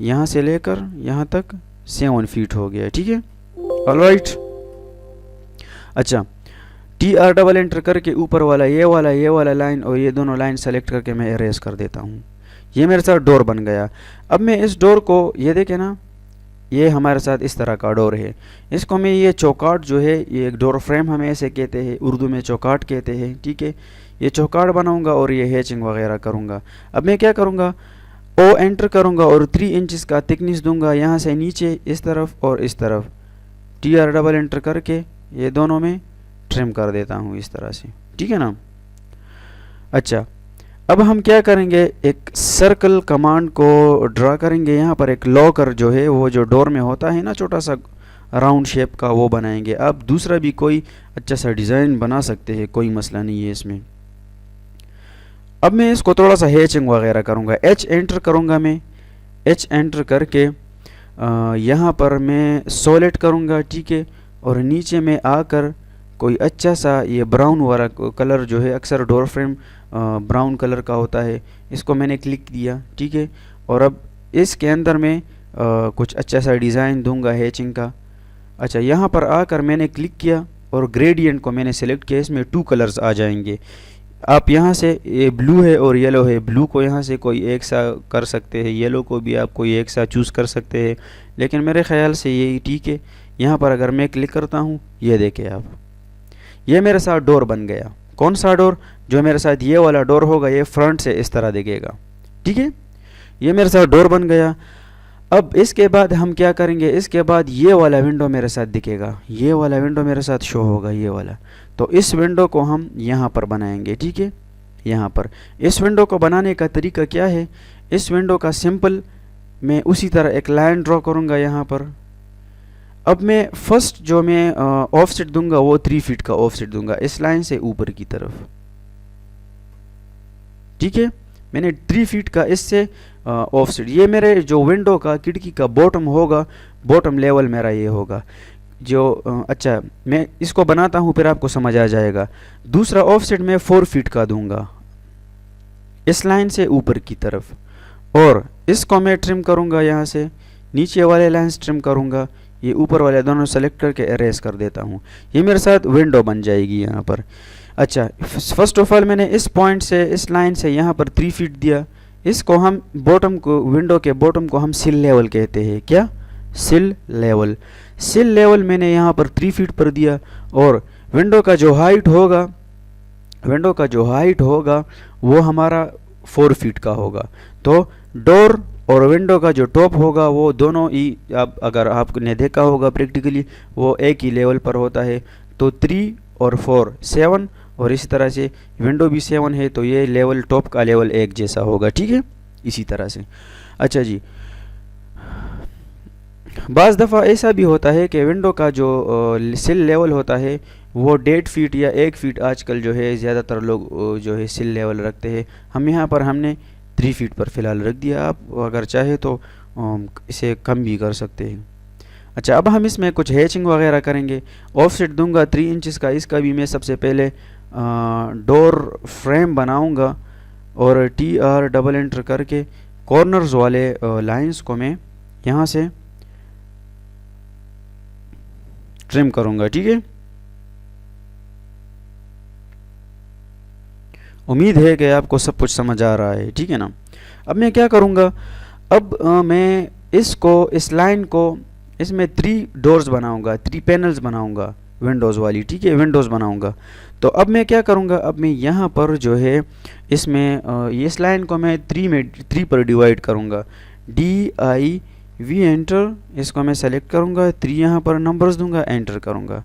Speaker 1: यहाँ से लेकर यहाँ तक 7 फीट हो गया, ठीक है। ऑलराइट। अच्छा, TR डबल एंटर करके ऊपर वाला ये वाला लाइन और ये दोनों लाइन सेलेक्ट करके मैं इरेज कर देता हूँ। ये मेरे साथ डोर बन गया। अब मैं इस डोर को, ये देखें ना, ये हमारे साथ इस तरह का डोर है। इसको मैं, ये चौकाट जो है, ये एक डोर फ्रेम हमें ऐसे कहते हैं, उर्दू में चौकाट कहते हैं, ठीक है। ये चौकाट बनाऊंगा और ये हैचिंग वगैरह करूंगा। अब मैं क्या करूंगा, O एंटर करूंगा और 3 इंचेस का थिकनेस दूंगा यहाँ से नीचे इस तरफ और इस तरफ। TR डबल एंटर करके ये दोनों में ट्रिम कर देता हूँ इस तरह से, ठीक है ना। अच्छा, अब हम क्या करेंगे, एक सर्कल कमांड को ड्रा करेंगे। यहाँ पर एक लॉकर जो है वो जो डोर में होता है ना छोटा सा राउंड शेप का, वो बनाएंगे। आप दूसरा भी कोई अच्छा सा डिज़ाइन बना सकते हैं, कोई मसला नहीं है इसमें। अब मैं इसको थोड़ा सा हैचिंग वगैरह करूँगा। एच एंटर करूँगा मैं। एच एंटर करके यहाँ पर मैं सॉलिड करूँगा, ठीक है। और नीचे में आकर कोई अच्छा सा ये ब्राउन वाला कलर जो है, अक्सर डोर फ्रेम ब्राउन कलर का होता है, इसको मैंने क्लिक किया, ठीक है। और अब इसके अंदर मैं कुछ अच्छा सा डिज़ाइन दूंगा हैचिंग का। अच्छा, यहाँ पर आकर मैंने क्लिक किया और ग्रेडियंट को मैंने सेलेक्ट किया। इसमें 2 कलर्स आ जाएंगे। आप यहाँ से, ये ब्लू है और येलो है, ब्लू को यहाँ से कोई एक सा कर सकते हैं, येलो को भी आप कोई एक सा चूज़ कर सकते हैं, लेकिन मेरे ख्याल से यही ठीक है। यहाँ पर अगर मैं क्लिक करता हूँ, ये देखें आप, ये मेरे साथ डोर बन गया। कौन सा डोर? जो मेरे साथ ये वाला डोर होगा, ये फ्रंट से इस तरह दिखेगा, ठीक है। ये मेरे साथ डोर बन गया। अब इसके बाद हम क्या करेंगे, इसके बाद ये वाला विंडो मेरे साथ दिखेगा, ये वाला विंडो मेरे साथ शो होगा, ये वाला। तो इस विंडो को हम यहाँ पर बनाएंगे, ठीक है। यहाँ पर इस विंडो को बनाने का तरीका क्या है, इस विंडो का सिंपल मैं उसी तरह एक लाइन ड्रॉ करूँगा यहाँ पर। अब मैं फर्स्ट जो मैं ऑफसेट दूंगा वो 3 फीट का ऑफसेट दूंगा इस लाइन से ऊपर की तरफ, ठीक है। मैंने 3 फीट का इससे ऑफसेट, ये मेरे जो विंडो का खिड़की का बॉटम होगा, बॉटम लेवल मेरा ये होगा जो अच्छा, मैं इसको बनाता हूँ फिर आपको समझ आ जाएगा। दूसरा ऑफसेट मैं 4 फीट का दूंगा इस लाइन से ऊपर की तरफ, और इसको मैं ट्रिम करूँगा यहाँ से, नीचे वाले लाइन्स ट्रिम करूँगा, ये ऊपर वाले दोनों सेलेक्ट करके एरेज कर देता हूँ। ये मेरे साथ विंडो बन जाएगी यहाँ पर। अच्छा, फर्स्ट ऑफ ऑल मैंने इस पॉइंट से, इस लाइन से यहाँ पर 3 फीट दिया। इसको हम बॉटम को, विंडो के बॉटम को हम सिल लेवल कहते हैं। क्या? सिल लेवल। सिल लेवल मैंने यहाँ पर 3 फीट पर दिया। और विंडो का जो हाइट होगा, विंडो का जो हाइट होगा वो हमारा 4 फीट का होगा। तो डोर और विंडो का जो टॉप होगा वो दोनों ही, आप अगर आपने देखा होगा प्रैक्टिकली, वो एक ही लेवल पर होता है। तो 3 और 4 7, और इसी तरह से विंडो भी 7 है, तो ये लेवल टॉप का लेवल एक जैसा होगा, ठीक है, इसी तरह से। अच्छा जी, बाज़ दफ़ा ऐसा भी होता है कि विंडो का जो सिल लेवल होता है वो 1.5 फीट या 1 फीट आजकल जो है ज़्यादातर लोग जो है सिल लेवल रखते हैं। हम यहाँ पर हमने 3 फीट पर फ़िलहाल रख दिया। आप अगर चाहे तो इसे कम भी कर सकते हैं। अच्छा, अब हम इसमें कुछ हैचिंग वगैरह करेंगे। ऑफसेट दूंगा 3 इंचज़ का। इसका भी मैं सबसे पहले डोर फ्रेम बनाऊंगा और TR डबल एंटर करके कॉर्नर्स वाले लाइंस को मैं यहाँ से ट्रिम करूँगा, ठीक है। उम्मीद है कि आपको सब कुछ समझ आ रहा है, ठीक है ना। अब मैं क्या करूँगा, अब मैं इसको, इस लाइन को, इसमें 3 डोर्स बनाऊँगा, 3 पैनल्स बनाऊँगा विंडोज़ वाली, ठीक है, विंडोज़ बनाऊँगा। तो अब मैं क्या करूँगा, अब मैं यहाँ पर जो है इसमें इस लाइन को मैं 3 पर डिवाइड करूँगा। DIV एंटर, इसको मैं सेलेक्ट करूँगा, 3 यहाँ पर नंबर्स दूंगा, एंटर करूँगा।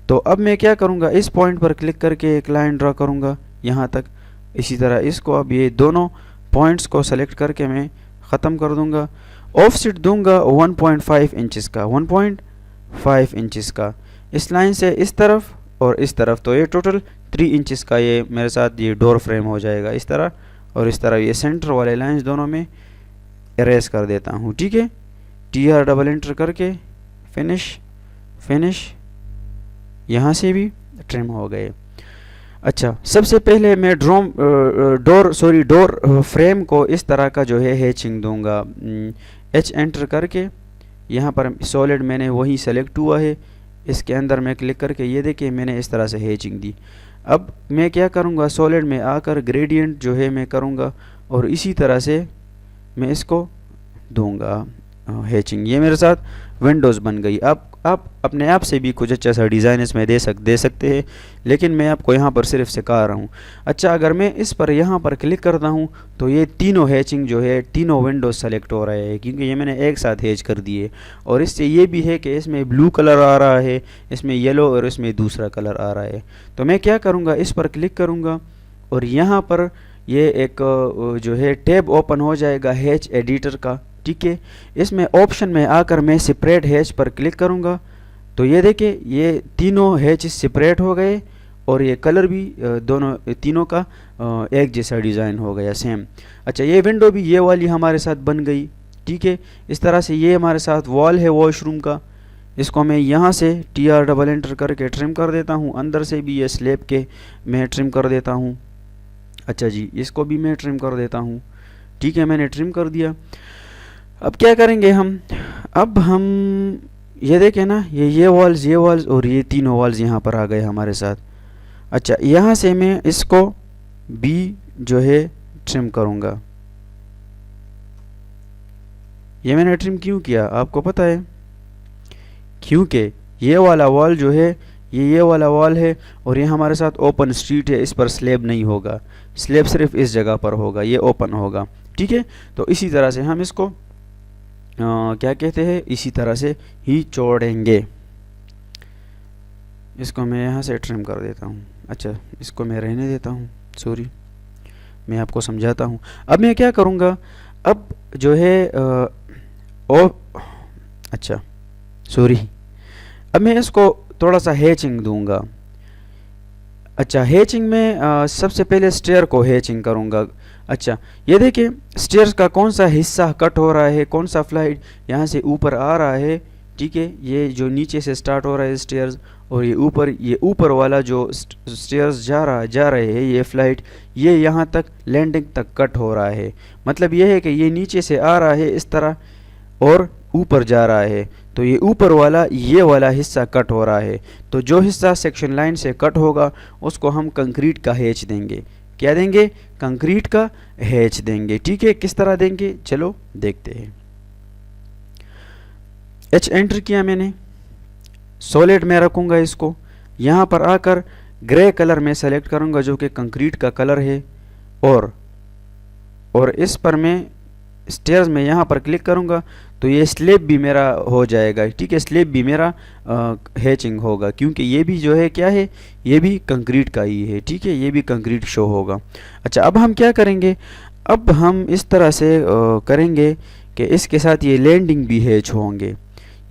Speaker 1: तो अब मैं क्या करूँगा, इस पॉइंट पर क्लिक करके एक लाइन ड्रा करूँगा यहाँ तक। इसी तरह इसको, अब ये दोनों पॉइंट्स को सेलेक्ट करके मैं ख़त्म कर दूँगा। ऑफसेट दूंगा 1.5 इंचज़ का, 1.5 इंचज़ का इस लाइन से इस तरफ और इस तरफ। तो ये टोटल 3 इंचज़ का ये मेरे साथ ये डोर फ्रेम हो जाएगा इस तरह और इस तरह। ये सेंटर वाले लाइंस दोनों में एरेज कर देता हूँ, ठीक है। TR डबल एंटर करके फिनिश, यहाँ से भी ट्रिम हो गए। अच्छा, सबसे पहले मैं डोर फ्रेम को इस तरह का जो है हैचिंग दूंगा। H एंटर करके यहाँ पर सॉलिड मैंने वही सेलेक्ट हुआ है, इसके अंदर मैं क्लिक करके ये देखिए मैंने इस तरह से हैचिंग दी। अब मैं क्या करूँगा, सॉलिड में आकर ग्रेडियंट जो है मैं करूँगा और इसी तरह से मैं इसको दूंगा। हैचिंग। ये मेरे साथ विंडोज़ बन गई। आप अपने आप से भी कुछ अच्छा सा डिज़ाइन इसमें दे सकते हैं, लेकिन मैं आपको यहाँ पर सिर्फ सिखा रहा हूँ। अच्छा, अगर मैं इस पर यहाँ पर क्लिक करता हूँ तो ये तीनों हैचिंग जो है तीनों विंडोज़ सेलेक्ट हो रहा है, क्योंकि ये मैंने एक साथ हैच कर दिए। और इससे ये भी है कि इसमें ब्लू कलर आ रहा है, इसमें येलो और इसमें दूसरा कलर आ रहा है। तो मैं क्या करूँगा, इस पर क्लिक करूँगा और यहाँ पर ये एक जो है टैब ओपन हो जाएगा हैच एडिटर का। ठीक है, इसमें ऑप्शन में आकर मैं सेपरेट हैच पर क्लिक करूँगा तो ये देखिए ये तीनों हैच सेपरेट हो गए और ये कलर भी दोनों तीनों का एक जैसा डिज़ाइन हो गया, सेम। अच्छा, ये विंडो भी ये वाली हमारे साथ बन गई। ठीक है, इस तरह से ये हमारे साथ वॉल है वॉशरूम का। इसको मैं यहाँ से TR डबल एंटर करके ट्रिम कर देता हूँ। अंदर से भी ये स्लैब के मैं ट्रिम कर देता हूँ। अच्छा जी, इसको भी मैं ट्रिम कर देता हूँ। ठीक है, मैंने ट्रिम कर दिया। अब क्या करेंगे हम, अब हम ये देखें ना, ये वॉल्स और ये तीनों वॉल्स यहाँ पर आ गए हमारे साथ। अच्छा, यहाँ से मैं इसको भी जो है ट्रिम करूँगा। ये मैंने ट्रिम क्यों किया आपको पता है? क्योंकि ये वाला वॉल जो है ये वाला वॉल है और ये हमारे साथ ओपन स्ट्रीट है, इस पर स्लैब नहीं होगा, स्लैब सिर्फ इस जगह पर होगा, ये ओपन होगा। ठीक है, तो इसी तरह से हम इसको क्या कहते हैं, इसी तरह से ही छोड़ेंगे। इसको मैं यहाँ से ट्रिम कर देता हूँ। अच्छा, इसको मैं रहने देता हूँ, सॉरी, मैं आपको समझाता हूँ। अब मैं क्या करूँगा, अब जो है अच्छा सॉरी, अब मैं इसको थोड़ा सा हैचिंग दूंगा। अच्छा, हैचिंग में सबसे पहले स्टेयर को हैचिंग करूंगा। अच्छा, ये देखिए स्टेयर्स का कौन सा हिस्सा कट हो रहा है, कौन सा फ्लाइट यहाँ से ऊपर आ रहा है। ठीक है, ये जो नीचे से स्टार्ट हो रहा है स्टेयर्स और ये ऊपर वाला जो स्टेयर्स जा रहे हैं ये फ्लाइट, ये यहाँ तक लैंडिंग तक कट हो रहा है। मतलब ये है कि ये नीचे से आ रहा है इस तरह और ऊपर जा रहा है, तो ये ऊपर वाला ये वाला हिस्सा कट हो रहा है। तो जो हिस्सा सेक्शन लाइन से कट होगा उसको हम कंक्रीट का हैच देंगे। क्या देंगे? कंक्रीट का हैच देंगे। ठीक है, किस तरह देंगे चलो देखते हैं। H एंटर किया मैंने, सॉलिड में रखूँगा इसको। यहाँ पर आकर ग्रे कलर में सेलेक्ट करूँगा जो कि कंक्रीट का कलर है और इस पर मैं स्टेयर्स में यहाँ पर क्लिक करूँगा तो ये स्लैब भी मेरा हो जाएगा। ठीक है, स्लैब भी मेरा हैचिंग होगा क्योंकि ये भी जो है क्या है, ये भी कंक्रीट का ही है। ठीक है, ये भी कंक्रीट शो होगा। अच्छा, अब हम क्या करेंगे, अब हम इस तरह से करेंगे कि इसके साथ ये लैंडिंग भी हैच होंगे,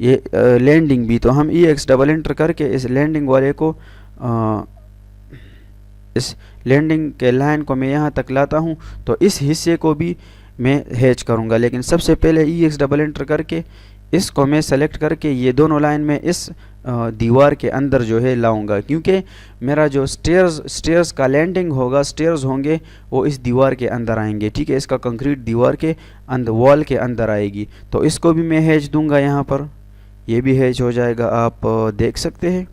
Speaker 1: ये लैंडिंग भी। तो हम EX डबल एंटर करके इस लैंडिंग वाले को इस लैंडिंग के लाइन को मैं यहाँ तक लाता हूँ तो इस हिस्से को भी मैं हैच करूँगा। लेकिन सबसे पहले EX डबल एंटर करके इसको मैं सेलेक्ट करके ये दोनों लाइन में इस दीवार के अंदर जो है लाऊंगा, क्योंकि मेरा जो स्टेयर्स का लैंडिंग होगा, स्टेयर्स होंगे वो इस दीवार के अंदर आएंगे। ठीक है, इसका कंक्रीट दीवार के अंदर वॉल के अंदर आएगी, तो इसको भी मैं हैच दूंगा। यहाँ पर ये भी हैच हो जाएगा, आप देख सकते हैं।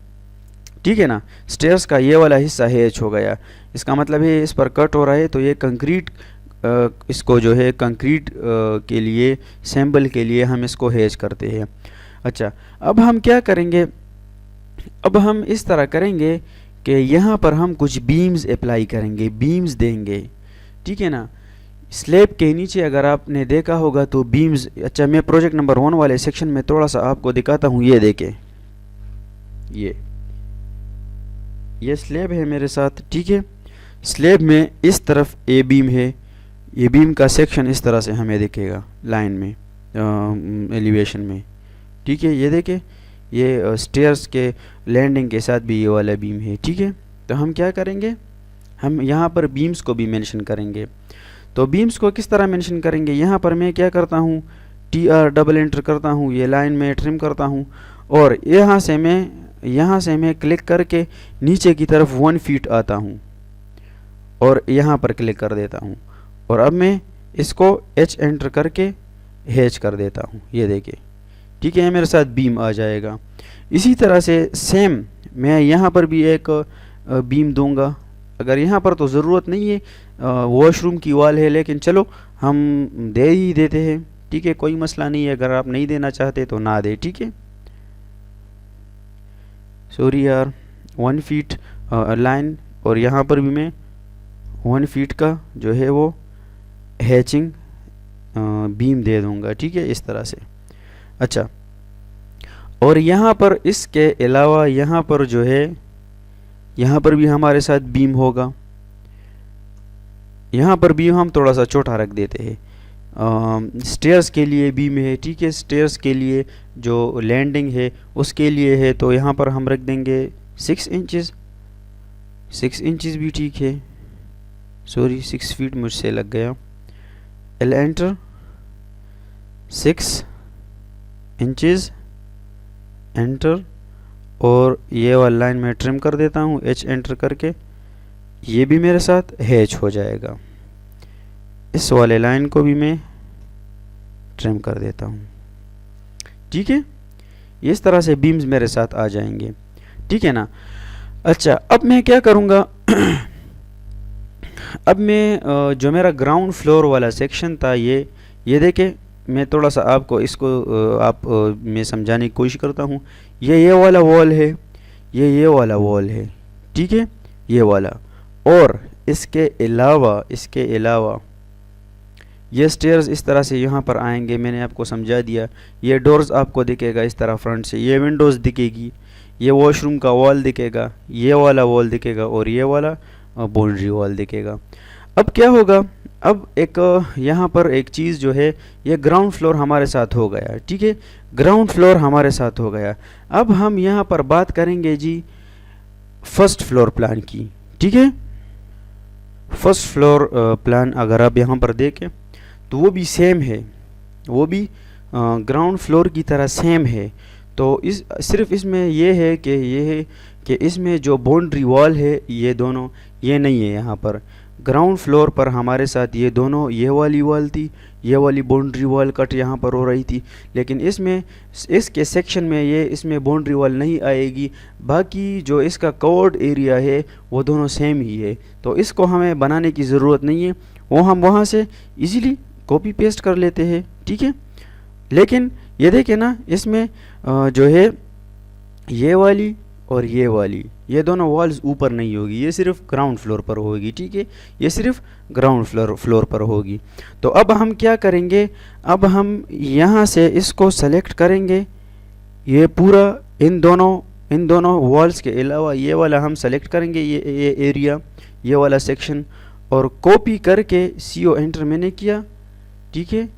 Speaker 1: ठीक है ना, स्टेयर्स का ये वाला हिस्सा हैच हो गया। इसका मतलब है इस पर कट हो रहा है तो ये कंक्रीट इसको जो है कंक्रीट के लिए सैम्पल के लिए हम इसको हैच करते हैं। अच्छा, अब हम क्या करेंगे, अब हम इस तरह करेंगे कि यहाँ पर हम कुछ बीम्स अप्लाई करेंगे, बीम्स देंगे। ठीक है ना, स्लैब के नीचे अगर आपने देखा होगा तो बीम्स। अच्छा, मैं प्रोजेक्ट नंबर 1 वाले सेक्शन में थोड़ा सा आपको दिखाता हूँ। ये देखें, ये स्लैब है मेरे साथ। ठीक है, स्लैब में इस तरफ ए बीम है, ये बीम का सेक्शन इस तरह से हमें दिखेगा लाइन में एलिवेशन में। ठीक है, ये देखें, ये स्टेयर्स के लैंडिंग के साथ भी ये वाला बीम है। ठीक है, तो हम क्या करेंगे, हम यहाँ पर बीम्स को भी मेंशन करेंगे। तो बीम्स को किस तरह मेंशन करेंगे, यहाँ पर मैं क्या करता हूँ, TR डबल एंटर करता हूँ, ये लाइन में ट्रिम करता हूँ और यहाँ से मैं क्लिक करके नीचे की तरफ 1 फीट आता हूँ और यहाँ पर क्लिक कर देता हूँ और अब मैं इसको H एंटर करके हैच कर देता हूँ। ये देखिए, ठीक है, मेरे साथ बीम आ जाएगा। इसी तरह से सेम मैं यहाँ पर भी एक बीम दूंगा। अगर यहाँ पर तो ज़रूरत नहीं है, वॉशरूम की वॉल है, लेकिन चलो हम दे ही देते हैं। ठीक है, कोई मसला नहीं है, अगर आप नहीं देना चाहते तो ना दे, ठीक है। सॉरी यार, 1 फीट लाइन, और यहाँ पर भी मैं 1 फीट का जो है वो हैचिंग बीम दे दूंगा, ठीक है, इस तरह से। अच्छा, और यहाँ पर इसके अलावा यहाँ पर जो है, यहाँ पर भी हमारे साथ बीम होगा। यहाँ पर बीम हम थोड़ा सा छोटा रख देते हैं, स्टेयर्स के लिए बीम है, ठीक है, स्टेयर्स के लिए जो लैंडिंग है उसके लिए है, तो यहाँ पर हम रख देंगे 6 इंचेस। 6 इंचेस भी ठीक है, सॉरी 6 फीट मुझसे लग गया। एल एंटर, 6 इंचेस एंटर, और ये वाला लाइन मैं ट्रिम कर देता हूँ एच एंटर करके, ये भी मेरे साथ हैच हो जाएगा। इस वाले लाइन को भी मैं ट्रिम कर देता हूँ, ठीक है। इस तरह से बीम्स मेरे साथ आ जाएंगे, ठीक है ना। अच्छा, अब मैं क्या करूँगा अब मैं जो मेरा ग्राउंड फ्लोर वाला सेक्शन था, ये देखे, मैं थोड़ा सा आपको इसको मैं समझाने की कोशिश करता हूँ। ये वाला वॉल है, ये वाला वॉल है, ठीक है, ये वाला, और इसके अलावा ये स्टेयर्स इस तरह से यहाँ पर आएंगे, मैंने आपको समझा दिया। ये डोर्स आपको दिखेगा इस तरह फ्रंट से, ये विंडोज़ दिखेगी, ये वॉशरूम का वॉल दिखेगा, ये वाला वॉल दिखेगा, और ये वाला बाउंड्री वॉल दिखेगा। अब क्या होगा, अब एक यहाँ पर एक चीज़ जो है, ये ग्राउंड फ्लोर हमारे साथ हो गया, ठीक है, ग्राउंड फ्लोर हमारे साथ हो गया। अब हम यहाँ पर बात करेंगे जी फर्स्ट फ्लोर प्लान की, ठीक है। फर्स्ट फ्लोर प्लान अगर आप यहाँ पर देखें तो वो भी सेम है, वो भी ग्राउंड फ्लोर की तरह सेम है। तो सिर्फ इसमें ये है कि इसमें जो बाउंड्री वॉल है ये दोनों ये नहीं है। यहाँ पर ग्राउंड फ्लोर पर हमारे साथ ये दोनों, ये वाली वॉल थी, ये वाली बाउंड्री वॉल कट यहाँ पर हो रही थी, लेकिन इसके सेक्शन में इसमें बाउंड्री वॉल नहीं आएगी। बाकी जो इसका कवर्ड एरिया है वो दोनों सेम ही है, तो इसको हमें बनाने की ज़रूरत नहीं है, वो हम वहाँ से इजीली कॉपी पेस्ट कर लेते हैं, ठीक है। लेकिन ये देखें ना, इसमें जो है ये वाली और ये दोनों वॉल्स ऊपर नहीं होगी, ये सिर्फ ग्राउंड फ्लोर पर होगी, ठीक है, ये सिर्फ ग्राउंड फ्लोर पर होगी। तो अब हम क्या करेंगे, अब हम यहाँ से इसको सेलेक्ट करेंगे, ये पूरा इन दोनों वॉल्स के अलावा ये वाला हम सेलेक्ट करेंगे, ये एरिया, ये वाला सेक्शन, और कॉपी करके CO एंटर मैंने किया, ठीक है।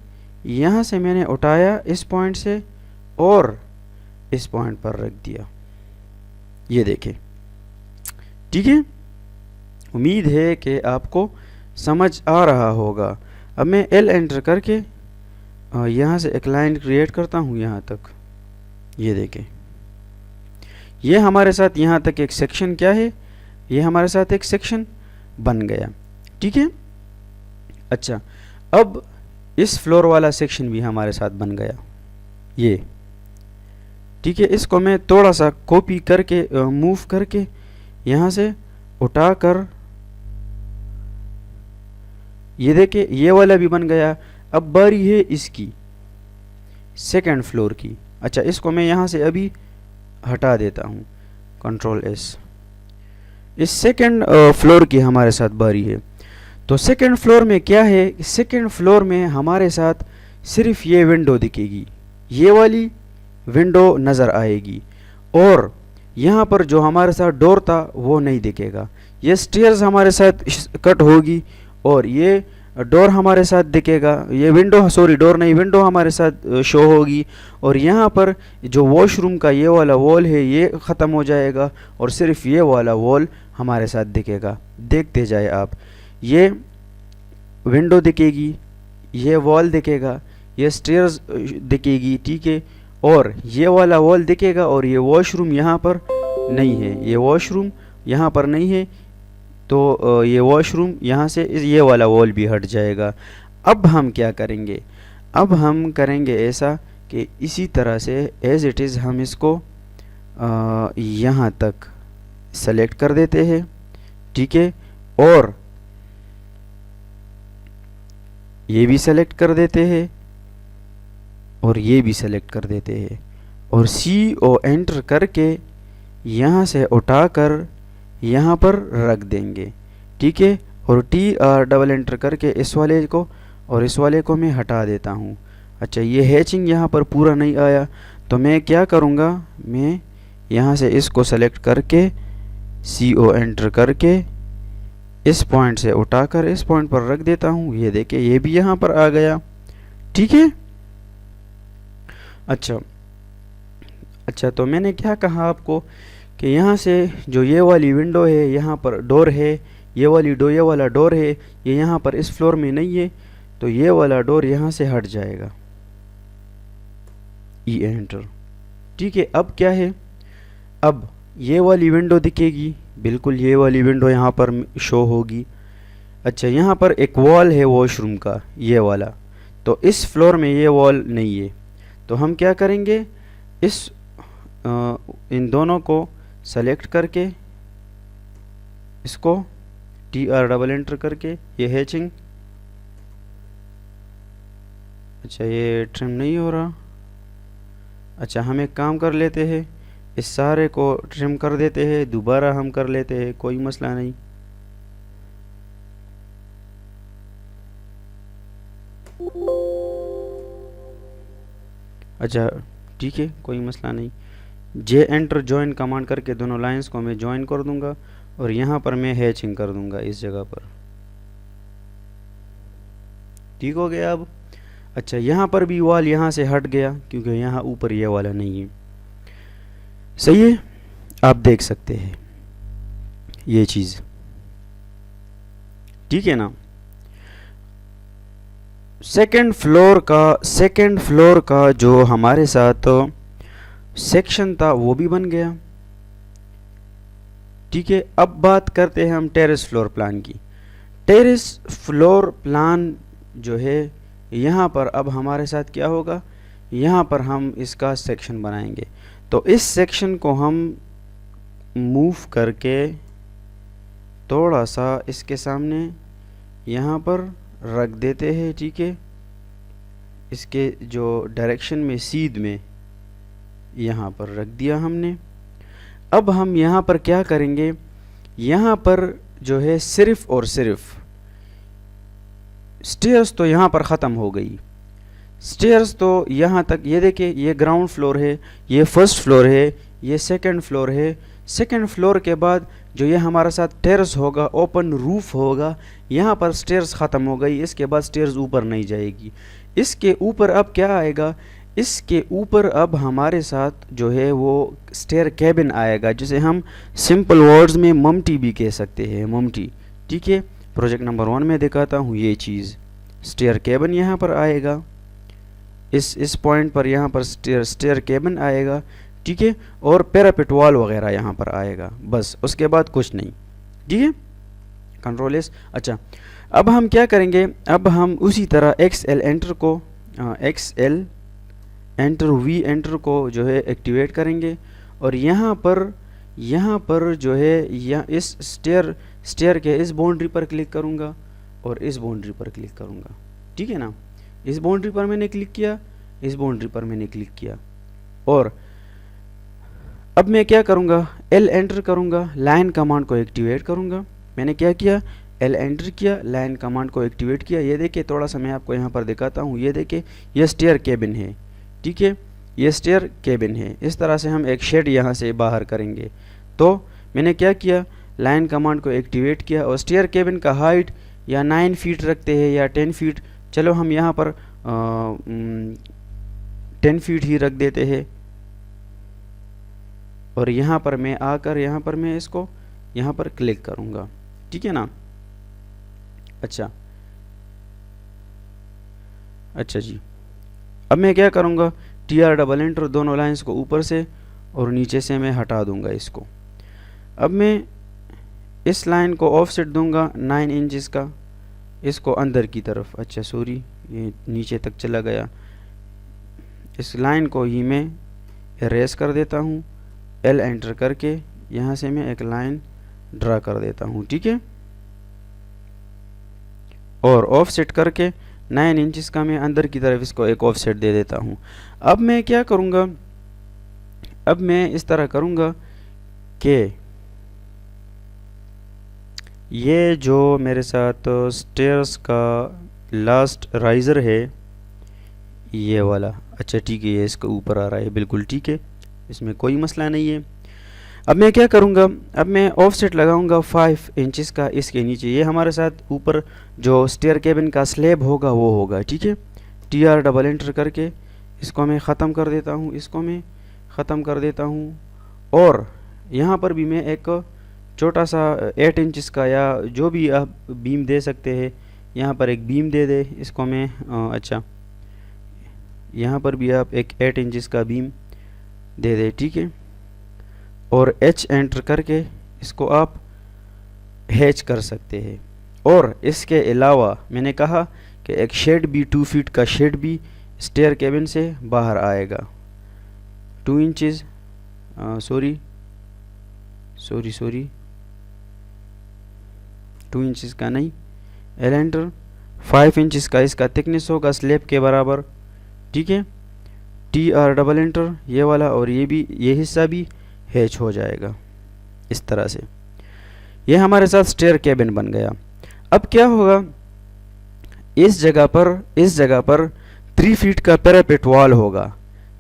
Speaker 1: यहाँ से मैंने उठाया इस पॉइंट से और इस पॉइंट पर रख दिया, ये देखें, ठीक है। उम्मीद है कि आपको समझ आ रहा होगा। अब मैं L एंटर करके यहाँ से एक लाइन क्रिएट करता हूँ यहाँ तक, ये देखें, ये हमारे साथ यहाँ तक एक सेक्शन क्या है, ये हमारे साथ एक सेक्शन बन गया, ठीक है। अच्छा, अब इस फ्लोर वाला सेक्शन भी हमारे साथ बन गया, ये, ठीक है। इसको मैं थोड़ा सा कॉपी करके मूव करके यहाँ से उठाकर, ये देखिए, ये वाला भी बन गया। अब बारी है इसकी सेकंड फ्लोर की। अच्छा, इसको मैं यहाँ से अभी हटा देता हूँ, Ctrl+S। इस सेकंड फ्लोर की हमारे साथ बारी है। तो सेकंड फ्लोर में क्या है, सेकंड फ्लोर में हमारे साथ सिर्फ ये विंडो दिखेगी, ये वाली विंडो नज़र आएगी, और यहाँ पर जो हमारे साथ डोर था वो नहीं दिखेगा। ये स्टेयर्स हमारे साथ कट होगी और ये डोर हमारे साथ दिखेगा, ये विंडो, सॉरी डोर नहीं, विंडो हमारे साथ शो होगी। और यहाँ पर जो वॉशरूम का ये वाला वॉल है ये ख़त्म हो जाएगा और सिर्फ ये वाला वॉल हमारे साथ दिखेगा। देखते जाए आप, ये विंडो दिखेगी, ये वॉल दिखेगा, ये स्टेयर्स दिखेगी, ठीक है, और ये वाला वॉल दिखेगा, और ये वॉशरूम यहाँ पर नहीं है, ये वॉशरूम यहाँ पर नहीं है, तो ये वॉशरूम यहाँ से ये वाला वॉल भी हट जाएगा। अब हम क्या करेंगे, अब हम करेंगे ऐसा कि इसी तरह से एज़ इट इज़ हम इसको यहाँ तक सेलेक्ट कर देते हैं, ठीक है, और ये भी सेलेक्ट कर देते हैं, और ये भी सेलेक्ट कर देते हैं और CO एंटर करके यहाँ से उठाकर यहाँ पर रख देंगे, ठीक है। और TR डबल एंटर करके इस वाले को और इस वाले को मैं हटा देता हूँ। अच्छा, ये हैचिंग यहाँ पर पूरा नहीं आया तो मैं क्या करूँगा, मैं यहाँ से इसको सेलेक्ट करके CO एंटर करके इस पॉइंट से उठाकर इस पॉइंट पर रख देता हूँ। ये देखिए ये भी यहाँ पर आ गया, ठीक है। अच्छा तो मैंने क्या कहा आपको कि यहाँ से जो ये वाली विंडो है, यहाँ पर डोर है, ये वाला डोर है, ये यहाँ पर इस फ्लोर में नहीं है, तो ये वाला डोर यहाँ से हट जाएगा, E एंटर, ठीक है। अब क्या है, अब ये वाली विंडो दिखेगी, बिल्कुल ये वाली विंडो यहाँ पर शो होगी। अच्छा, यहाँ पर एक वॉल है वॉशरूम का, ये वाला, तो इस फ्लोर में ये वॉल नहीं है, तो हम क्या करेंगे, इन दोनों को सेलेक्ट करके इसको TR डबल एंटर करके ये हैचिंग, अच्छा ये ट्रिम नहीं हो रहा। अच्छा, हम एक काम कर लेते हैं, इस सारे को ट्रिम कर देते हैं, दोबारा हम कर लेते हैं, कोई मसला नहीं। अच्छा ठीक है, कोई मसला नहीं। J एंटर जॉइन कमांड करके दोनों लाइंस को मैं जॉइन कर दूंगा और यहाँ पर मैं हैचिंग कर दूंगा इस जगह पर, ठीक हो गया। अब अच्छा, यहाँ पर भी वॉल यहाँ से हट गया क्योंकि यहाँ ऊपर ये वाला नहीं है, सही है। आप देख सकते हैं ये चीज़, ठीक है ना। सेकंड फ्लोर का जो हमारे साथ सेक्शन था वो भी बन गया, ठीक है। अब बात करते हैं हम टेरेस फ्लोर प्लान की। टेरेस फ्लोर प्लान जो है, यहाँ पर अब हमारे साथ क्या होगा, यहाँ पर हम इसका सेक्शन बनाएंगे। तो इस सेक्शन को हम मूव करके थोड़ा सा इसके सामने यहाँ पर रख देते हैं, ठीक है। इसके जो डायरेक्शन में सीध में यहाँ पर रख दिया हमने। अब हम यहाँ पर क्या करेंगे, यहाँ पर जो है सिर्फ और सिर्फ स्टेयर्स तो यहाँ पर ख़त्म हो गई, स्टेयर्स तो यहाँ तक, ये देखिए ये ग्राउंड फ्लोर है, ये फर्स्ट फ्लोर है, ये सेकंड फ्लोर है। सेकंड फ्लोर के बाद जो ये हमारे साथ टेरेस होगा, ओपन रूफ होगा, यहाँ पर स्टेयर्स ख़त्म हो गई, इसके बाद स्टेयर्स ऊपर नहीं जाएगी। इसके ऊपर अब क्या आएगा, इसके ऊपर अब हमारे साथ जो है वो स्टेयर कैबिन आएगा, जिसे हम सिंपल वर्ड्स में ममटी भी कह सकते हैं, ममटी, ठीक है। प्रोजेक्ट नंबर 1 में दिखाता हूँ ये चीज़, स्टेयर कैबिन यहाँ पर आएगा, इस पॉइंट पर यहाँ पर स्टेयर कैबिन आएगा, ठीक है। और पैरापेट वॉल वगैरह यहाँ पर आएगा, बस उसके बाद कुछ नहीं, ठीक है। Control S. अच्छा, अब हम क्या करेंगे, अब हम उसी तरह XL एंटर को XL एंटर V एंटर को जो है एक्टिवेट करेंगे और यहाँ पर जो है यहाँ इस स्टेयर के इस बाउंड्री पर क्लिक करूँगा और इस बाउंड्री पर क्लिक करूँगा, ठीक है ना। इस बाउंड्री पर मैंने क्लिक किया, इस बाउंड्री पर मैंने क्लिक किया और अब मैं क्या करूँगा, L एंटर करूँगा, लाइन कमांड को एक्टिवेट करूँगा। मैंने क्या किया, L एंटर किया, लाइन कमांड को एक्टिवेट किया। ये देखिए थोड़ा सा मैं आपको यहाँ पर दिखाता हूँ, ये देखिए ये स्टेयर केबिन है, ठीक है, ये स्टेयर केबिन है। इस तरह से हम एक शेड यहाँ से बाहर करेंगे। तो मैंने क्या किया, लाइन कमांड को एक्टिवेट किया और स्टेयर केबिन का हाइट या 9 फीट रखते हैं या 10 फीट, चलो हम यहाँ पर 10 फीट ही रख देते हैं। और यहाँ पर मैं आकर यहाँ पर मैं इसको यहाँ पर क्लिक करूँगा, ठीक है ना। अच्छा जी, अब मैं क्या करूँगा, TR डबल एंटर दोनों लाइंस को ऊपर से और नीचे से मैं हटा दूँगा इसको। अब मैं इस लाइन को ऑफसेट दूँगा 9 इंचेस का, इसको अंदर की तरफ, अच्छा सॉरी ये नीचे तक चला गया। इस लाइन को ही मैं इरेज कर देता हूँ, L एंटर करके यहाँ से मैं एक लाइन ड्रा कर देता हूँ, ठीक है। और ऑफसेट करके 9 इंचज़ का मैं अंदर की तरफ इसको एक ऑफसेट दे देता हूँ। अब मैं क्या करूँगा, अब मैं इस तरह करूँगा कि ये जो मेरे साथ स्टेयर्स का लास्ट राइज़र है ये वाला, अच्छा ठीक है, ये इसके ऊपर आ रहा है, बिल्कुल ठीक है, इसमें कोई मसला नहीं है। अब मैं क्या करूँगा, अब मैं ऑफसेट लगाऊंगा 5 इंचज़ का इसके नीचे। ये हमारे साथ ऊपर जो स्टेयर केबिन का स्लैब होगा वो होगा, ठीक है। TR डबल एंटर करके इसको मैं ख़त्म कर देता हूँ, इसको मैं ख़त्म कर देता हूँ। और यहाँ पर भी मैं एक छोटा सा 8 इंचज़ का या जो भी आप बीम दे सकते हैं, यहाँ पर एक बीम दे दे इसको मैं अच्छा यहाँ पर भी आप एक 8 इंचज़ का बीम दे दे, ठीक है। और H एंटर करके इसको आप हैच कर सकते हैं। और इसके अलावा मैंने कहा कि एक शेड भी 2 फीट का शेड भी स्टेयर केबिन से बाहर आएगा। 2 इंचज़ सॉरी 2 इंचज़ का नहीं, एल एंटर 5 इंचज़ का इसका थिकनेस होगा स्लैब के बराबर, ठीक है। TR डबल एंटर ये वाला, और ये भी, ये हिस्सा भी हैच हो जाएगा इस तरह से। ये हमारे साथ स्टेयर केबिन बन गया। अब क्या होगा, इस जगह पर 3 फीट का पैरापेट वॉल होगा,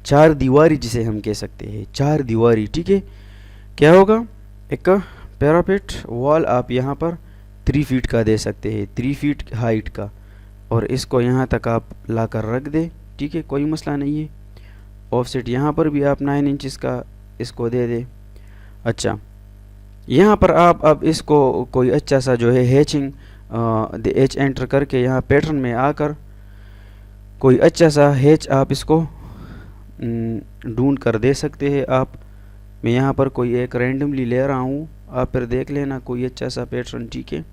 Speaker 1: 4 दीवारी जिसे हम कह सकते हैं, 4 दीवारी, ठीक है। क्या होगा, एक पैरापेट वॉल आप यहाँ पर 3 फीट का दे सकते हैं, 3 फीट हाइट का, और इसको यहाँ तक आप लाकर रख दे, ठीक है, कोई मसला नहीं है। ऑफसेट यहाँ पर भी आप 9 इंचज़ का इसको दे दे। अच्छा, यहाँ पर आप अब इसको कोई अच्छा सा जो है हैचिंग H एंटर करके यहाँ पैटर्न में आकर कोई अच्छा सा हैच आप इसको ढूंढ कर दे सकते हैं आप। मैं यहाँ पर कोई एक रैंडमली ले रहा हूँ, आप फिर देख लेना कोई अच्छा सा पैटर्न, ठीक है।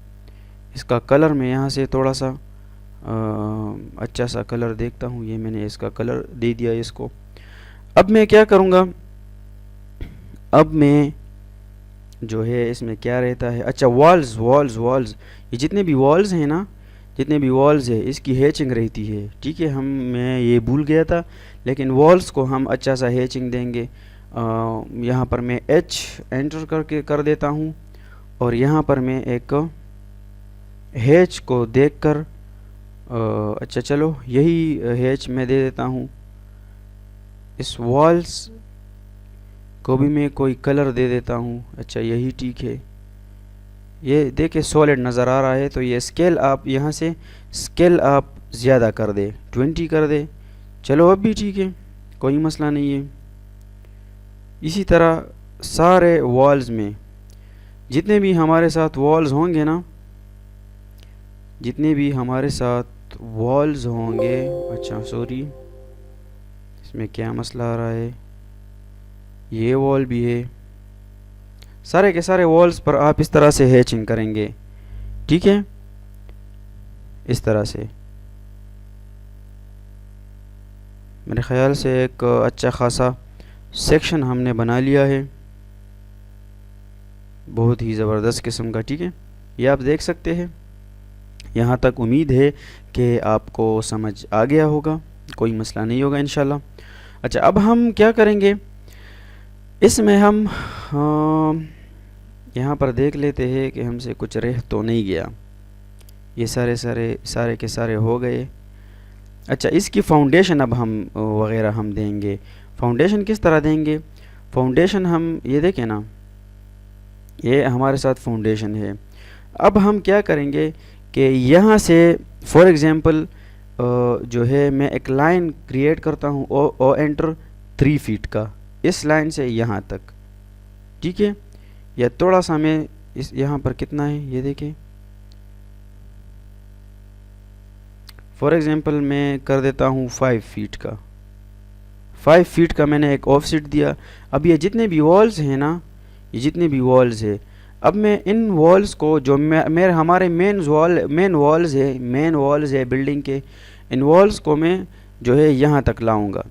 Speaker 1: इसका कलर मैं यहाँ से थोड़ा सा अच्छा सा कलर देखता हूँ, ये मैंने इसका कलर दे दिया इसको। अब मैं क्या करूँगा, अब मैं जो है इसमें क्या रहता है, अच्छा वॉल्स ये जितने भी वॉल्स हैं ना, जितने भी वॉल्स है इसकी हैचिंग रहती है, ठीक है। मैं ये भूल गया था, लेकिन वॉल्स को हम अच्छा सा हैचिंग देंगे। यहाँ पर मैं H एंटर करके कर देता हूँ, और यहाँ पर मैं एक हैच को देखकर अच्छा चलो यही हैच मैं दे देता हूँ। इस वॉल्स को भी मैं कोई कलर दे देता हूँ, अच्छा यही ठीक है। ये देखिए सॉलिड नज़र आ रहा है, तो ये स्केल आप यहाँ से स्केल आप ज़्यादा कर दे, 20 कर दे, चलो अब भी ठीक है, कोई मसला नहीं है। इसी तरह सारे वॉल्स में जितने भी हमारे साथ वॉल्स होंगे ना, जितने भी हमारे साथ वॉल्स होंगे, अच्छा सॉरी इसमें क्या मसला आ रहा है, ये वॉल भी है, सारे के सारे वॉल्स पर आप इस तरह से हैचिंग करेंगे, ठीक है। इस तरह से मेरे ख्याल से एक अच्छा खासा सेक्शन हमने बना लिया है, बहुत ही ज़बरदस्त किस्म का, ठीक है। ये आप देख सकते हैं। यहाँ तक उम्मीद है कि आपको समझ आ गया होगा, कोई मसला नहीं होगा इंशाल्लाह। अच्छा, अब हम क्या करेंगे, इसमें हम यहाँ पर देख लेते हैं कि हमसे कुछ रह तो नहीं गया। ये सारे के सारे हो गए। अच्छा, इसकी फाउंडेशन अब हम वगैरह हम देंगे। फाउंडेशन किस तरह देंगे, फाउंडेशन हम ये देखें ना, ये हमारे साथ फाउंडेशन है। अब हम क्या करेंगे कि यहाँ से फॉर एग्ज़ाम्पल जो है मैं एक लाइन क्रिएट करता हूँ, ओ एंटर 3 फीट का, इस लाइन से यहाँ तक, ठीक है। या थोड़ा सा मैं इस यहाँ पर कितना है ये देखें, फॉर एग्ज़ाम्पल मैं कर देता हूँ 5 फीट का, 5 फीट का मैंने एक ऑफसेट दिया। अब ये जितने भी वॉल्स हैं ना, ये जितने भी वॉल्स है, अब मैं इन वॉल्स को जो मेरे हमारे मेन वॉल्स है बिल्डिंग के, इन वॉल्स को मैं जो है यहाँ तक लाऊंगा,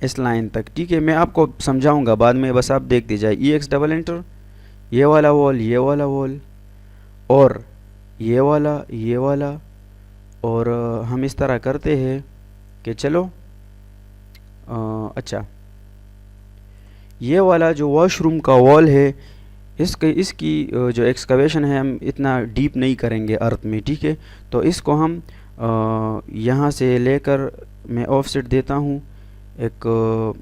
Speaker 1: इस लाइन तक, ठीक है। मैं आपको समझाऊंगा बाद में, बस आप देखते जाए। EX डबल एंटर, ये वाला वॉल, ये वाला वॉल, और ये वाला और हम इस तरह करते हैं कि चलो अच्छा, ये वाला जो वॉशरूम का वॉल है इसकी जो एक्सकवेशन है हम इतना डीप नहीं करेंगे अर्थ में, ठीक है। तो इसको हम यहाँ से लेकर मैं ऑफसेट देता हूँ एक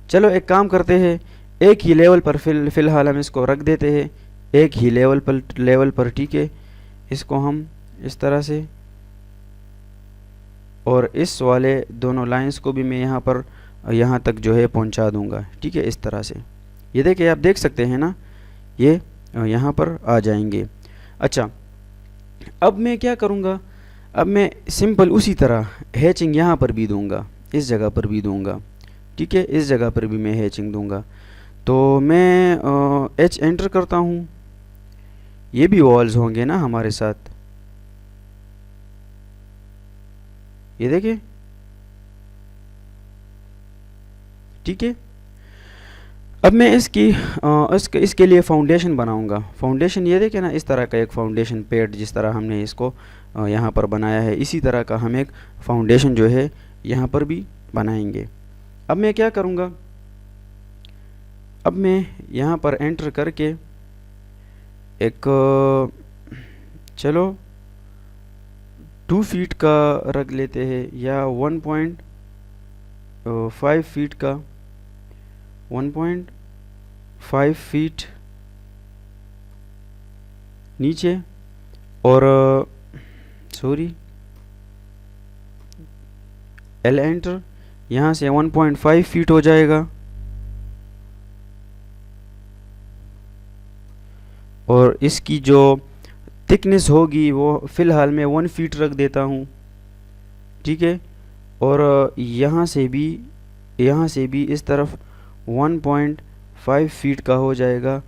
Speaker 1: चलो एक काम करते हैं, एक ही लेवल पर फ़िलहाल हम इसको रख देते हैं, एक ही लेवल पर ठीक है। इसको हम इस तरह से, और इस वाले दोनों लाइंस को भी मैं यहाँ पर यहाँ तक जो है पहुँचा दूँगा, ठीक है, इस तरह से। ये देखिए, आप देख सकते हैं ना, ये यहाँ पर आ जाएंगे। अच्छा, अब मैं क्या करूँगा, अब मैं सिंपल उसी तरह हैचिंग यहाँ पर भी दूँगा, इस जगह पर भी दूँगा, ठीक है, इस जगह पर भी मैं हैचिंग दूँगा। तो मैं H एंटर करता हूँ, ये भी वॉल्स होंगे ना हमारे साथ, ये देखिए, ठीक है। अब मैं इसके लिए फाउंडेशन बनाऊंगा। फाउंडेशन ये देखें ना, इस तरह का एक फाउंडेशन पेड जिस तरह हमने इसको यहाँ पर बनाया है, इसी तरह का हम एक फाउंडेशन जो है यहाँ पर भी बनाएंगे। अब मैं क्या करूँगा, अब मैं यहाँ पर एंटर करके एक चलो 2 फीट का रख लेते हैं, या 1.5 फीट का, 1.5 फीट नीचे, और सॉरी L एंटर, यहाँ से 1.5 फीट हो जाएगा, और इसकी जो थिकनेस होगी वो फ़िलहाल मैं 1 फीट रख देता हूँ, ठीक है। और यहाँ से भी इस तरफ 1.5 फीट का हो जाएगा,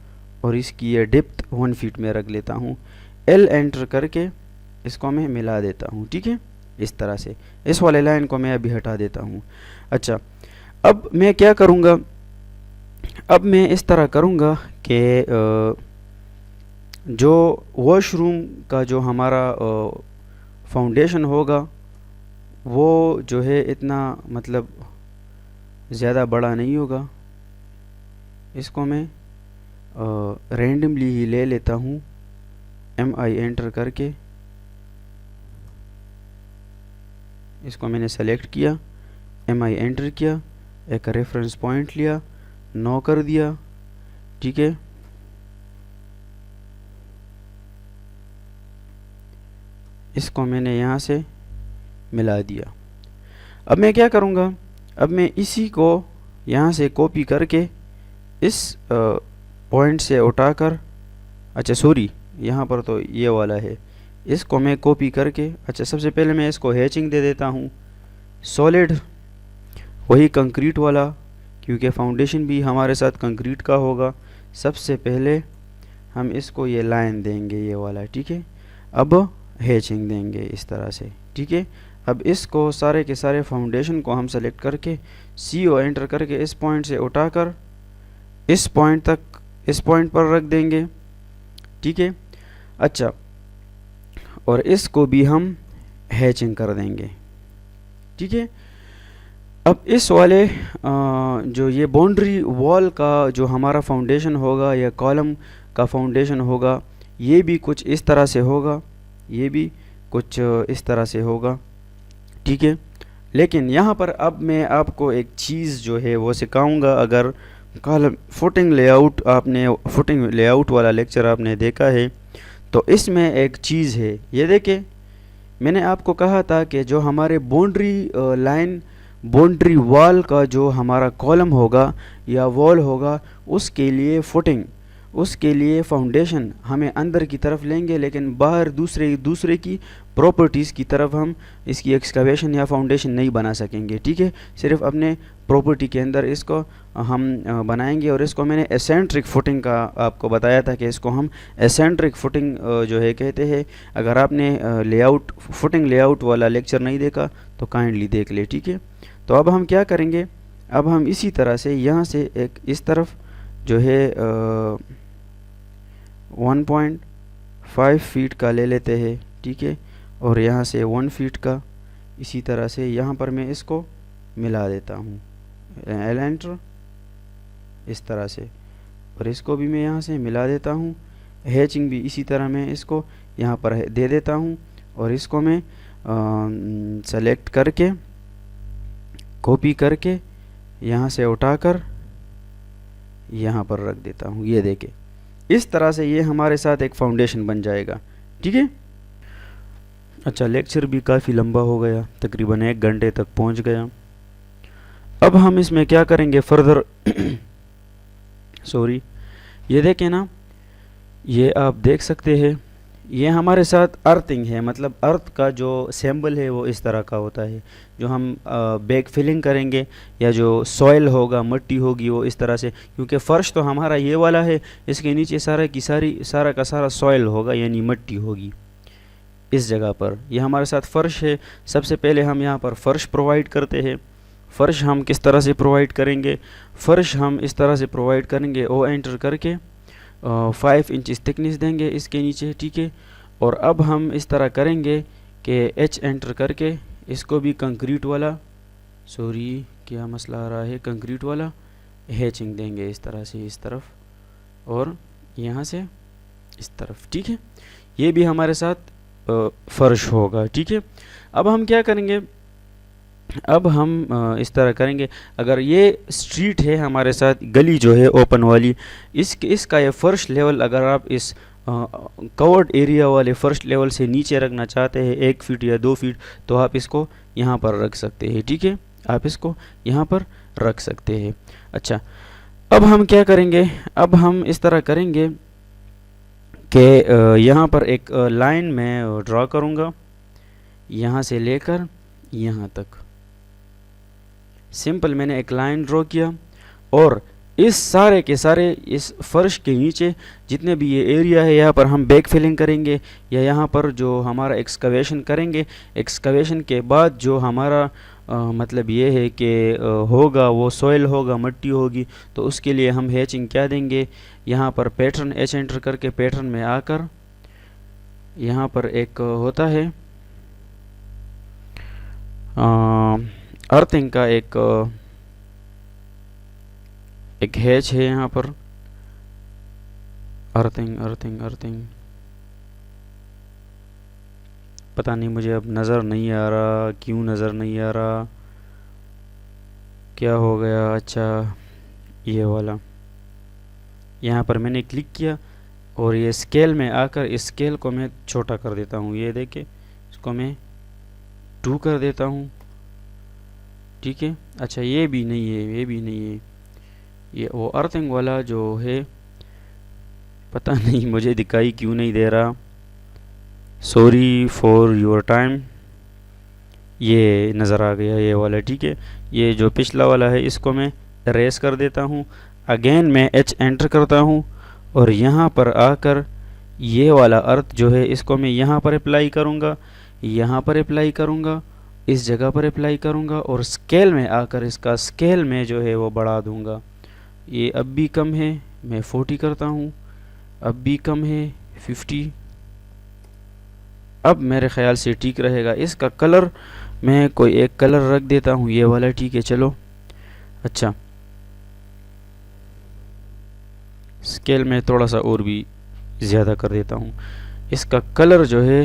Speaker 1: और इसकी ये डेप्थ 1 फीट में रख लेता हूँ। L एंटर करके इसको मैं मिला देता हूँ, ठीक है, इस तरह से। इस वाले लाइन को मैं अभी हटा देता हूँ। अच्छा, अब मैं क्या करूँगा, अब मैं इस तरह करूँगा कि जो वॉशरूम का जो हमारा फाउंडेशन होगा वो जो है इतना मतलब ज़्यादा बड़ा नहीं होगा। इसको मैं रैंडमली ही ले लेता हूँ, MI एंटर करके इसको मैंने सेलेक्ट किया, MI एंटर किया, एक रेफरेंस पॉइंट लिया, 9 कर दिया, ठीक है। इसको मैंने यहाँ से मिला दिया। अब मैं क्या करूँगा, अब मैं इसी को यहाँ से कॉपी करके इस पॉइंट से उठाकर, अच्छा सॉरी, यहाँ पर तो ये वाला है, इसको मैं कॉपी करके, अच्छा सबसे पहले मैं इसको हैचिंग दे देता हूँ, सॉलिड, वही कंक्रीट वाला, क्योंकि फाउंडेशन भी हमारे साथ कंक्रीट का होगा। सबसे पहले हम इसको ये लाइन देंगे, ये वाला, ठीक है। अब हैचिंग देंगे इस तरह से, ठीक है। अब इसको सारे के सारे फाउंडेशन को हम सेलेक्ट करके CO एंटर करके इस पॉइंट से उठाकर इस पॉइंट तक, इस पॉइंट पर रख देंगे, ठीक है। अच्छा, और इसको भी हम हैचिंग कर देंगे, ठीक है। अब इस वाले जो ये बाउंड्री वॉल का जो हमारा फाउंडेशन होगा या कॉलम का फाउंडेशन होगा, ये भी कुछ इस तरह से होगा, ये भी कुछ इस तरह से होगा, ठीक है। लेकिन यहाँ पर अब मैं आपको एक चीज़ जो है वो सिखाऊंगा। अगर कॉलम फुटिंग लेआउट, आपने फुटिंग लेआउट वाला लेक्चर आपने देखा है, तो इसमें एक चीज़ है, ये देखें, मैंने आपको कहा था कि जो हमारे बाउंड्री लाइन, बाउंड्री वॉल का जो हमारा कॉलम होगा या वॉल होगा, उसके लिए फुटिंग, उसके लिए फाउंडेशन हमें अंदर की तरफ लेंगे, लेकिन बाहर दूसरे की प्रॉपर्टीज़ की तरफ हम इसकी एक्सकवेशन या फाउंडेशन नहीं बना सकेंगे, ठीक है। सिर्फ अपने प्रॉपर्टी के अंदर इसको हम बनाएंगे। और इसको मैंने एसेंट्रिक फुटिंग का आपको बताया था कि इसको हम एसेंट्रिक फुटिंग जो है कहते हैं। अगर आपने फुटिंग लेआउट वाला लेक्चर नहीं देखा तो काइंडली देख ले, ठीक है। तो अब हम क्या करेंगे, अब हम इसी तरह से यहाँ से एक इस तरफ जो है 1.5 फीट का ले लेते हैं, ठीक है, और यहाँ से 1 फीट का इसी तरह से यहाँ पर मैं इसको मिला देता हूँ, एल एंटर इस तरह से, और इसको भी मैं यहाँ से मिला देता हूँ। हैचिंग भी इसी तरह मैं इसको यहाँ पर दे देता हूँ और इसको मैं सेलेक्ट करके कॉपी करके यहाँ से उठाकर यहाँ पर रख देता हूँ। ये देखें, इस तरह से ये हमारे साथ एक फाउंडेशन बन जाएगा। ठीक है। अच्छा, लेक्चर भी काफ़ी लंबा हो गया, तकरीबन 1 घंटे तक पहुँच गया। अब हम इसमें क्या करेंगे फर्दर सॉरी, ये देखें ना, ये आप देख सकते हैं, ये हमारे साथ अर्थिंग है, मतलब अर्थ का जो सिंबल है वो इस तरह का होता है। जो हम बैक फिलिंग करेंगे या जो सॉइल होगा, मिट्टी होगी, वो इस तरह से, क्योंकि फ़र्श तो हमारा ये वाला है, इसके नीचे सारा का सारा सॉइल होगा, यानी मिट्टी होगी इस जगह पर। ये हमारे साथ फ़र्श है। सबसे पहले हम यहाँ पर फ़र्श प्रोवाइड करते हैं। फ़र्श हम किस तरह से प्रोवाइड करेंगे? फ़र्श हम इस तरह से प्रोवाइड करेंगे, ओ एंटर करके 5 इंचेस थिकनेस देंगे इसके नीचे। ठीक है। और अब हम इस तरह करेंगे कि एच एंटर करके इसको भी कंक्रीट वाला, सॉरी क्या मसला आ रहा है, कंक्रीट वाला हैचिंग देंगे इस तरह से, इस तरफ और यहाँ से इस तरफ। ठीक है। ये भी हमारे साथ फ़र्श होगा। ठीक है। अब हम क्या करेंगे, अब हम इस तरह करेंगे, अगर ये स्ट्रीट है हमारे साथ, गली जो है ओपन वाली, इसका ये फ़र्श लेवल अगर आप इस कवर्ड एरिया वाले फ़र्श लेवल से नीचे रखना चाहते हैं 1 फीट या 2 फीट, तो आप इसको यहाँ पर रख सकते हैं। ठीक है। आप इसको यहाँ पर रख सकते हैं। अच्छा, अब हम क्या करेंगे, अब हम इस तरह करेंगे कि यहाँ पर एक लाइन मैं ड्रा करूँगा, यहाँ से लेकर यहाँ तक सिंपल मैंने एक लाइन ड्रॉ किया, और इस सारे के सारे इस फर्श के नीचे जितने भी ये एरिया है, यहाँ पर हम बैक फिलिंग करेंगे या यहाँ पर जो हमारा एक्सकवेशन करेंगे। एक्सकवेशन के बाद जो हमारा मतलब ये है कि होगा वो सॉइल होगा, मिट्टी होगी, तो उसके लिए हम हैचिंग क्या देंगे, यहाँ पर पैटर्न एच एंटर करके पैटर्न में आकर यहाँ पर एक होता है अर्थिंग का एक हैच है यहाँ पर, अर्थिंग पता नहीं मुझे अब नज़र नहीं आ रहा, क्यों नज़र नहीं आ रहा, क्या हो गया। अच्छा, ये वाला यहाँ पर मैंने क्लिक किया और ये स्केल में आकर इस स्केल को मैं छोटा कर देता हूँ। ये देखिए, इसको मैं 2 कर देता हूँ। ठीक है। अच्छा, ये भी नहीं है, ये भी नहीं है, ये वो अर्थिंग वाला जो है, पता नहीं मुझे दिखाई क्यों नहीं दे रहा, सॉरी फॉर योर टाइम। ये नज़र आ गया ये वाला। ठीक है। ये जो पिछला वाला है इसको मैं इरेज कर देता हूँ। अगेन मैं एच एंटर करता हूँ और यहाँ पर आकर ये वाला अर्थ जो है इसको मैं यहाँ पर अप्लाई करूँगा, यहाँ पर अप्लाई करूँगा, इस जगह पर अप्लाई करूँगा, और स्केल में आकर इसका स्केल में जो है वो बढ़ा दूँगा। ये अब भी कम है, मैं 40 करता हूँ, अब भी कम है 50, अब मेरे ख्याल से ठीक रहेगा। इसका कलर मैं कोई एक कलर रख देता हूँ, ये वाला। ठीक है, चलो। अच्छा, स्केल में थोड़ा सा और भी ज़्यादा कर देता हूँ। इसका कलर जो है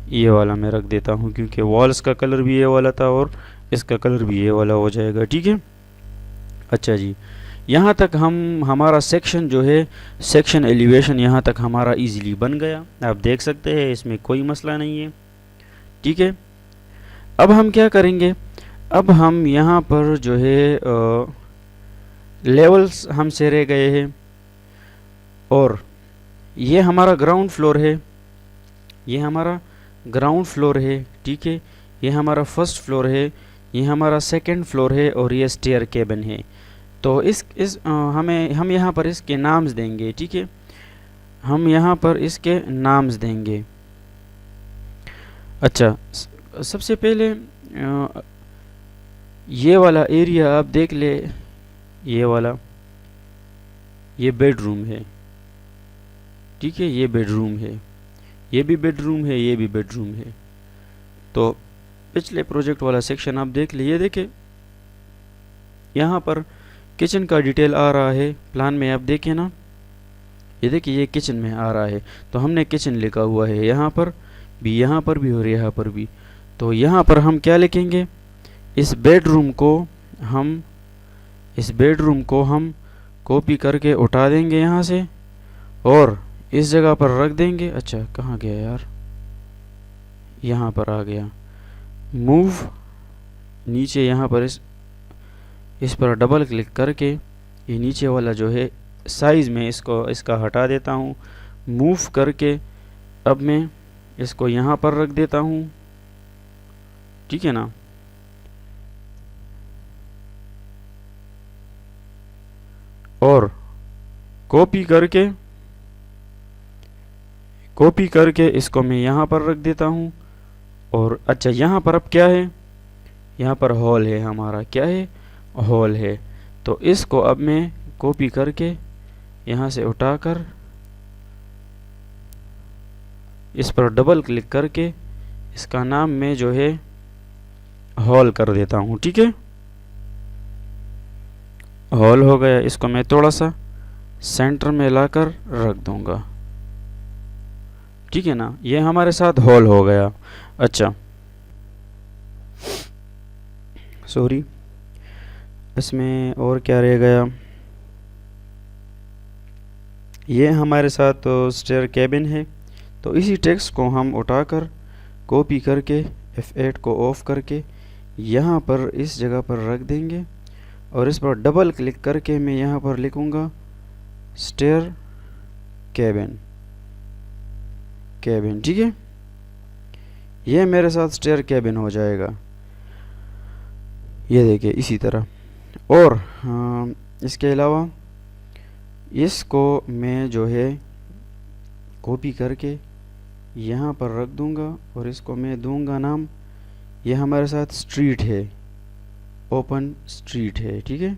Speaker 1: ये वाला मैं रख देता हूँ, क्योंकि वॉल्स का कलर भी ये वाला था और इसका कलर भी ये वाला हो जाएगा। ठीक है। अच्छा जी, यहाँ तक हमारा सेक्शन जो है, सेक्शन एलिवेशन यहाँ तक हमारा इजीली बन गया। आप देख सकते हैं, इसमें कोई मसला नहीं है। ठीक है। अब हम क्या करेंगे, अब हम यहाँ पर जो है लेवल्स हमसे रह गए हैं, और ये हमारा ग्राउंड फ्लोर है, ये हमारा ग्राउंड फ्लोर है। ठीक है। ये हमारा फर्स्ट फ्लोर है, ये हमारा सेकंड फ्लोर है, और ये स्टेयर केबिन है। तो हम यहाँ पर इसके नाम्स देंगे। ठीक है। हम यहाँ पर इसके नाम्स देंगे। अच्छा, सबसे पहले ये वाला एरिया आप देख ले, ये वाला, ये बेडरूम है। ठीक है, ये बेडरूम है। ये भी बेडरूम है, ये भी बेडरूम है। तो पिछले प्रोजेक्ट वाला सेक्शन आप देख लिए, देखें यहाँ पर किचन का डिटेल आ रहा है प्लान में, आप देखें ना, ये देखिए ये किचन में आ रहा है। तो हमने किचन लिखा हुआ है यहाँ पर भी, यहाँ पर भी और यहाँ पर भी। तो यहाँ पर हम क्या लिखेंगे, इस बेडरूम को हम कॉपी करके उठा देंगे यहाँ से और इस जगह पर रख देंगे। अच्छा कहाँ गया यार, यहाँ पर आ गया। मूव नीचे, यहाँ पर इस पर डबल क्लिक करके ये नीचे वाला जो है साइज़ में इसका हटा देता हूँ। मूव करके अब मैं इसको यहाँ पर रख देता हूँ, ठीक है ना। और कॉपी करके इसको मैं यहाँ पर रख देता हूँ। और अच्छा यहाँ पर अब क्या है, यहाँ पर हॉल है हमारा, क्या है, हॉल है। तो इसको अब मैं कॉपी करके यहाँ से उठाकर इस पर डबल क्लिक करके इसका नाम मैं जो है हॉल कर देता हूँ, ठीक है। हॉल हो गया। इसको मैं थोड़ा सा सेंटर में लाकर रख दूंगा, ठीक है ना। ये हमारे साथ हॉल हो गया। अच्छा सॉरी, इसमें और क्या रह गया, ये हमारे साथ तो स्टेयर केबिन है। तो इसी टेक्स्ट को हम उठाकर कॉपी करके F8 को ऑफ करके यहाँ पर इस जगह पर रख देंगे और इस पर डबल क्लिक करके मैं यहाँ पर लिखूँगा स्टेयर केबिन, ठीक है। ये मेरे साथ स्टेयर केबिन हो जाएगा, ये देखिए इसी तरह। और इसके अलावा इसको मैं जो है कॉपी करके यहाँ पर रख दूंगा और इसको मैं दूंगा नाम, ये हमारे साथ स्ट्रीट है, ओपन स्ट्रीट है, ठीक है।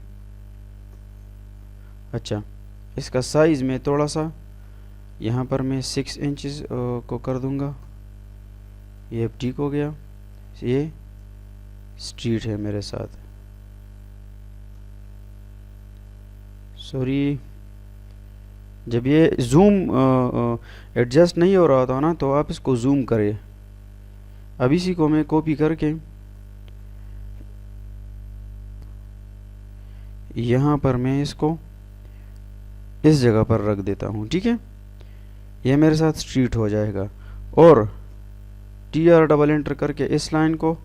Speaker 1: अच्छा इसका साइज़ में थोड़ा सा यहाँ पर मैं 6 इंचेस को कर दूंगा, ये अब ठीक हो गया। ये स्ट्रीट है मेरे साथ, सॉरी जब ये जूम एडजस्ट नहीं हो रहा था ना, तो आप इसको जूम करें। अब इसी को मैं कॉपी करके यहाँ पर मैं इसको इस जगह पर रख देता हूँ, ठीक है। ये मेरे साथ स्ट्रीट हो जाएगा। और TR डबल एंटर करके इस लाइन को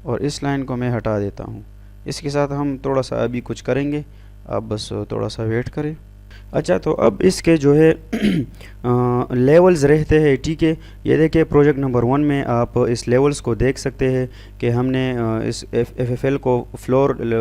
Speaker 1: और इस लाइन को मैं हटा देता हूँ। इसके साथ हम थोड़ा सा अभी कुछ करेंगे, आप बस थोड़ा सा वेट करें। अच्छा तो अब इसके जो है लेवल्स रहते हैं, ठीक है। ये देखिए प्रोजेक्ट नंबर 1 में आप इस लेवल्स को देख सकते हैं कि हमने इस FFL को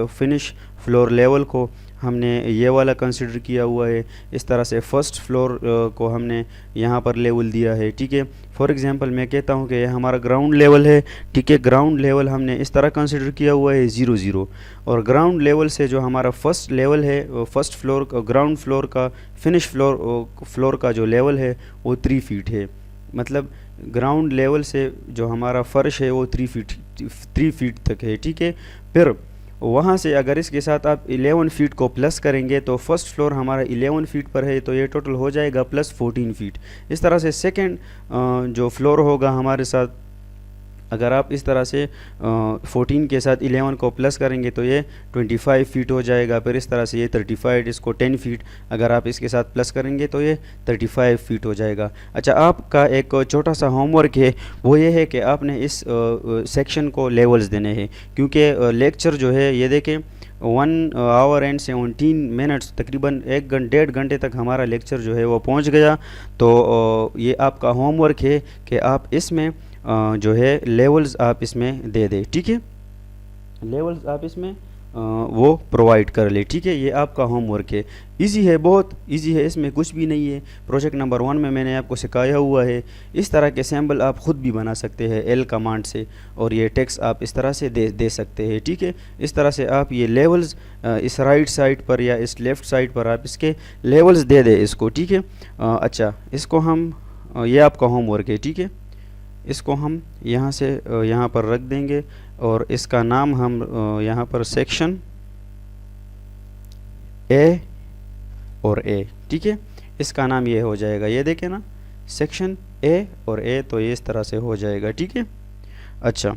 Speaker 1: फिनिश फ्लोर लेवल को हमने ये वाला कंसिडर किया हुआ है। इस तरह से फर्स्ट फ्लोर को हमने यहाँ पर लेवल दिया है, ठीक है। फॉर एग्जांपल मैं कहता हूँ कि यह हमारा ग्राउंड लेवल है, ठीक है। ग्राउंड लेवल हमने इस तरह कंसिडर किया हुआ है 0 0। और ग्राउंड लेवल से जो हमारा फर्स्ट लेवल है, फर्स्ट फ्लोर ग्राउंड फ्लोर का फिनिश फ्लोर का जो लेवल है वो 3 फीट है। मतलब ग्राउंड लेवल से जो हमारा फर्श है वो 3 फीट तक है, ठीक है। फिर वहाँ से अगर इसके साथ आप 11 फीट को प्लस करेंगे तो फर्स्ट फ्लोर हमारा 11 फीट पर है, तो ये टोटल हो जाएगा प्लस 14 फीट। इस तरह से सेकंड जो फ्लोर होगा हमारे साथ, अगर आप इस तरह से 14 के साथ 11 को प्लस करेंगे तो ये 25 फीट हो जाएगा। फिर इस तरह से ये 35, इसको 10 फीट अगर आप इसके साथ प्लस करेंगे तो ये 35 फीट हो जाएगा। अच्छा आपका एक छोटा सा होमवर्क है, वो ये है कि आपने इस सेक्शन को लेवल्स देने हैं, क्योंकि लेक्चर जो है ये देखें 1 आवर एंड 17 मिनट्स, तकरीबन 1 घंटे तक हमारा लेक्चर जो है वो पहुंच गया। तो ये आपका होमवर्क है कि आप इसमें जो है लेवल्स आप इसमें दे दें, ठीक है। लेवल्स आप इसमें वो प्रोवाइड कर ले, ठीक है। ये आपका होमवर्क है, इजी है, बहुत इजी है, इसमें कुछ भी नहीं है। प्रोजेक्ट नंबर 1 में मैंने आपको सिखाया हुआ है। इस तरह के सैम्पल आप ख़ुद भी बना सकते हैं L कमांड से, और ये टेक्स्ट आप इस तरह से दे सकते हैं, ठीक है। इस तरह से आप ये लेवल्स इस राइट साइड पर या इस लेफ़्ट साइड पर आप इसके लेवल्स दे दें इसको, ठीक है। अच्छा इसको हम ये आपका होमवर्क है, ठीक है। इसको हम यहाँ से यहाँ पर रख देंगे और इसका नाम हम यहाँ पर सेक्शन ए और ए, ठीक है, इसका नाम ये हो जाएगा। ये देखें ना, सेक्शन ए और ए, तो ये इस तरह से हो जाएगा, ठीक है। अच्छा,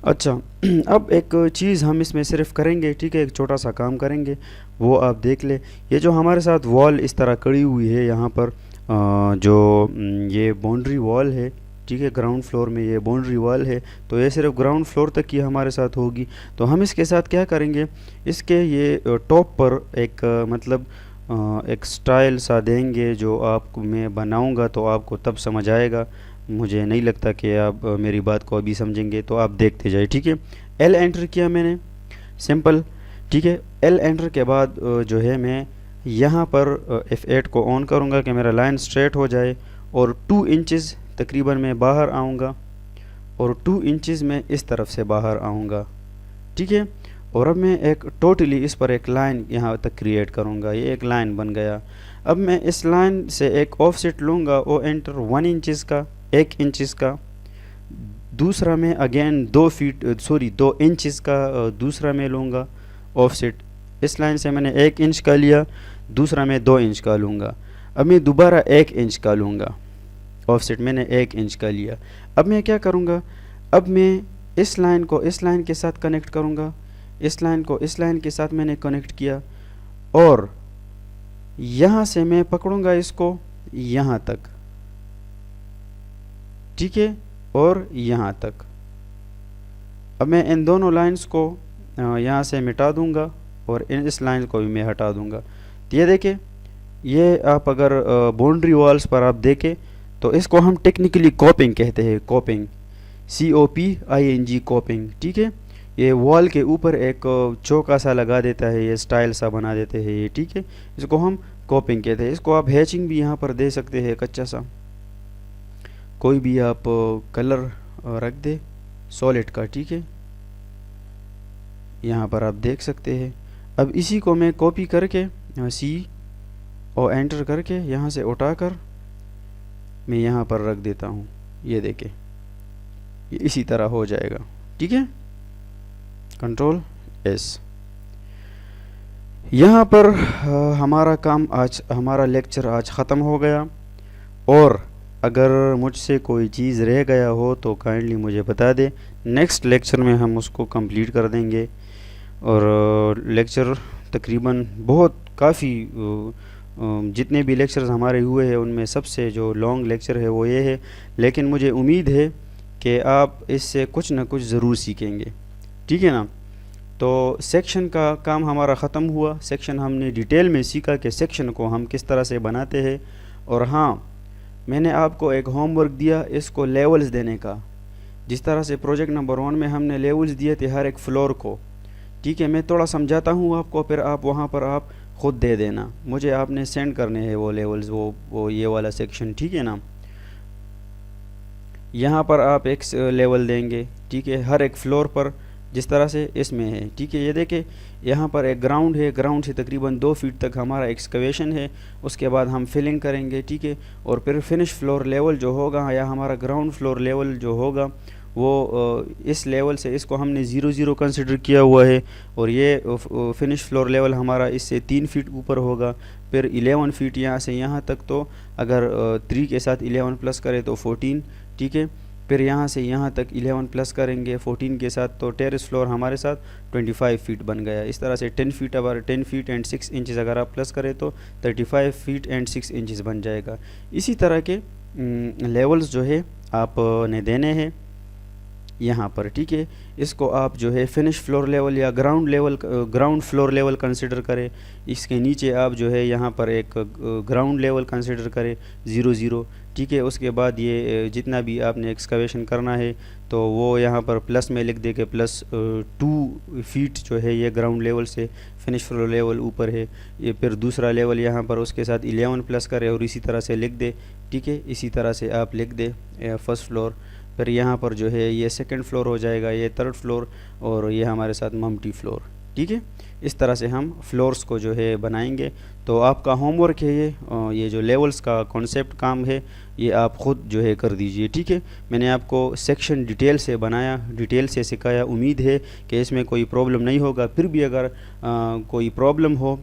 Speaker 1: अब एक चीज़ हम इसमें सिर्फ करेंगे, ठीक है, एक छोटा सा काम करेंगे, वो आप देख ले। ये जो हमारे साथ वॉल इस तरह कड़ी हुई है यहाँ पर, जो ये बाउंड्री वॉल है, ठीक है, ग्राउंड फ्लोर में ये बाउंड्री वॉल है, तो ये सिर्फ ग्राउंड फ्लोर तक की हमारे साथ होगी। तो हम इसके साथ क्या करेंगे, इसके ये टॉप पर एक मतलब एक स्टाइल सा देंगे, जो आपको मैं बनाऊंगा तो आपको तब समझ आएगा। मुझे नहीं लगता कि आप मेरी बात को अभी समझेंगे, तो आप देखते जाए, ठीक है। एल एंटर किया मैंने, सिंपल, ठीक है। एल एंटर के बाद जो है मैं यहाँ पर F8 को ऑन करूँगा कि मेरा लाइन स्ट्रेट हो जाए, और 2 इंचेस तकरीबन मैं बाहर आऊँगा, और 2 इंचेस में इस तरफ से बाहर आऊँगा, ठीक है। और अब मैं एक टोटली इस पर एक लाइन यहाँ तक क्रिएट करूँगा, ये एक लाइन बन गया। अब मैं इस लाइन से एक ऑफसेट लूँगा, ओ एंटर 1 इंचेस का, 1 इंचेस का, दूसरा मैं अगेन 2 इंचेस का दूसरा मैं लूँगा ऑफसेट। इस लाइन से मैंने 1 इंच का लिया, दूसरा मैं 2 इंच का लूँगा। अब मैं दोबारा 1 इंच का लूँगा ऑफसेट, मैंने 1 इंच का लिया। अब मैं क्या करूँगा, अब मैं इस लाइन को इस लाइन के साथ कनेक्ट करूँगा, इस लाइन को इस लाइन के साथ मैंने कनेक्ट किया, और यहाँ से मैं पकड़ूँगा इसको यहाँ तक, ठीक है, और यहाँ तक। अब मैं इन दोनों लाइंस को यहाँ से मिटा दूँगा, और इस लाइन को भी मैं हटा दूँगा। तो ये देखें, ये आप अगर बाउंड्री वॉल्स पर आप देखें तो इसको हम टेक्निकली कॉपिंग कहते हैं, कॉपिंग, COPING, कॉपिंग, ठीक है। ये वॉल के ऊपर एक चौका सा लगा देता है, ये स्टाइल सा बना देते हैं ये, ठीक है, इसको हम कॉपिंग कहते हैं। इसको आप हैचिंग भी यहाँ पर दे सकते हैं, कच्चा सा कोई भी आप कलर रख दे सॉलिड का, ठीक है, यहाँ पर आप देख सकते हैं। अब इसी को मैं कॉपी करके C और एंटर करके यहाँ से उठाकर मैं यहाँ पर रख देता हूँ, ये देखें, ये इसी तरह हो जाएगा, ठीक है। Control S। यहाँ पर हमारा काम आज, हमारा लेक्चर आज ख़त्म हो गया, और अगर मुझसे कोई चीज़ रह गया हो तो काइंडली मुझे बता दें, नेक्स्ट लेक्चर में हम उसको कंप्लीट कर देंगे। और लेक्चर तकरीबन बहुत काफ़ी जितने भी लेक्चर्स हमारे हुए हैं उनमें सबसे जो लॉन्ग लेक्चर है वो ये है, लेकिन मुझे उम्मीद है कि आप इससे कुछ ना कुछ ज़रूर सीखेंगे, ठीक है ना। तो सेक्शन का काम हमारा ख़त्म हुआ, सेक्शन हमने डिटेल में सीखा कि सेक्शन को हम किस तरह से बनाते हैं। और हाँ, मैंने आपको एक होमवर्क दिया इसको लेवल्स देने का, जिस तरह से प्रोजेक्ट नंबर 1 में हमने लेवल्स दिए थे हर एक फ्लोर को, ठीक है। मैं थोड़ा समझाता हूँ आपको, फिर आप वहाँ पर आप ख़ुद दे देना, मुझे आपने सेंड करने हैं वो लेवल्स, वो ये वाला सेक्शन, ठीक है ना। यहाँ पर आप एक लेवल देंगे, ठीक है, हर एक फ्लोर पर जिस तरह से इसमें है, ठीक है। ये देखें, यहाँ पर एक ग्राउंड है, ग्राउंड से तकरीबन 2 फीट तक हमारा एक्सकवेशन है, उसके बाद हम फिलिंग करेंगे, ठीक है। और फिर फिनिश फ्लोर लेवल जो होगा, या हमारा ग्राउंड फ्लोर लेवल जो होगा, वो इस लेवल से इसको हमने 0 कंसिडर किया हुआ है, और ये फिनिश फ्लोर लेवल हमारा इससे 3 फीट ऊपर होगा, फिर 11 फीट यहाँ से यहाँ तक, तो अगर 3 के साथ 11 प्लस करें तो 14, ठीक है। फिर यहाँ से यहाँ तक 11 प्लस करेंगे 14 के साथ, तो टेरेस फ्लोर हमारे साथ 25 फीट बन गया। इस तरह से 10 फीट, अगर 10 फीट एंड 6 इंचज़ अगर आप प्लस करें तो 35 फीट एंड 6 इंचज़ बन जाएगा। इसी तरह के लेवल्स जो है आपने देने हैं यहाँ पर, ठीक है। इसको आप जो है फिनिश फ्लोर लेवल या ग्राउंड फ्लोर लेवल कंसिडर करें, इसके नीचे आप जो है यहाँ पर एक ग्राउंड लेवल कंसिडर करें 0, ठीक है। उसके बाद ये जितना भी आपने एक्सकवेशन करना है तो वो यहाँ पर प्लस में लिख दे के +2 फीट जो है ये ग्राउंड लेवल से फिनिश फ्लोर लेवल ऊपर है। ये फिर दूसरा लेवल यहाँ पर उसके साथ 11 प्लस करे और इसी तरह से लिख दे, ठीक है। इसी तरह से आप लिख दे फर्स्ट फ्लोर, फिर यहाँ पर जो है ये सेकंड फ्लोर हो जाएगा, ये थर्ड फ्लोर, और ये हमारे साथ मम्टी फ्लोर, ठीक है। इस तरह से हम फ्लोर्स को जो है बनाएंगे। तो आपका होमवर्क है ये जो लेवल्स का कॉन्सेप्ट काम है ये आप ख़ुद जो है कर दीजिए, ठीक है। मैंने आपको सेक्शन डिटेल से बनाया, डिटेल से सिखाया। उम्मीद है कि इसमें कोई प्रॉब्लम नहीं होगा। फिर भी अगर कोई प्रॉब्लम हो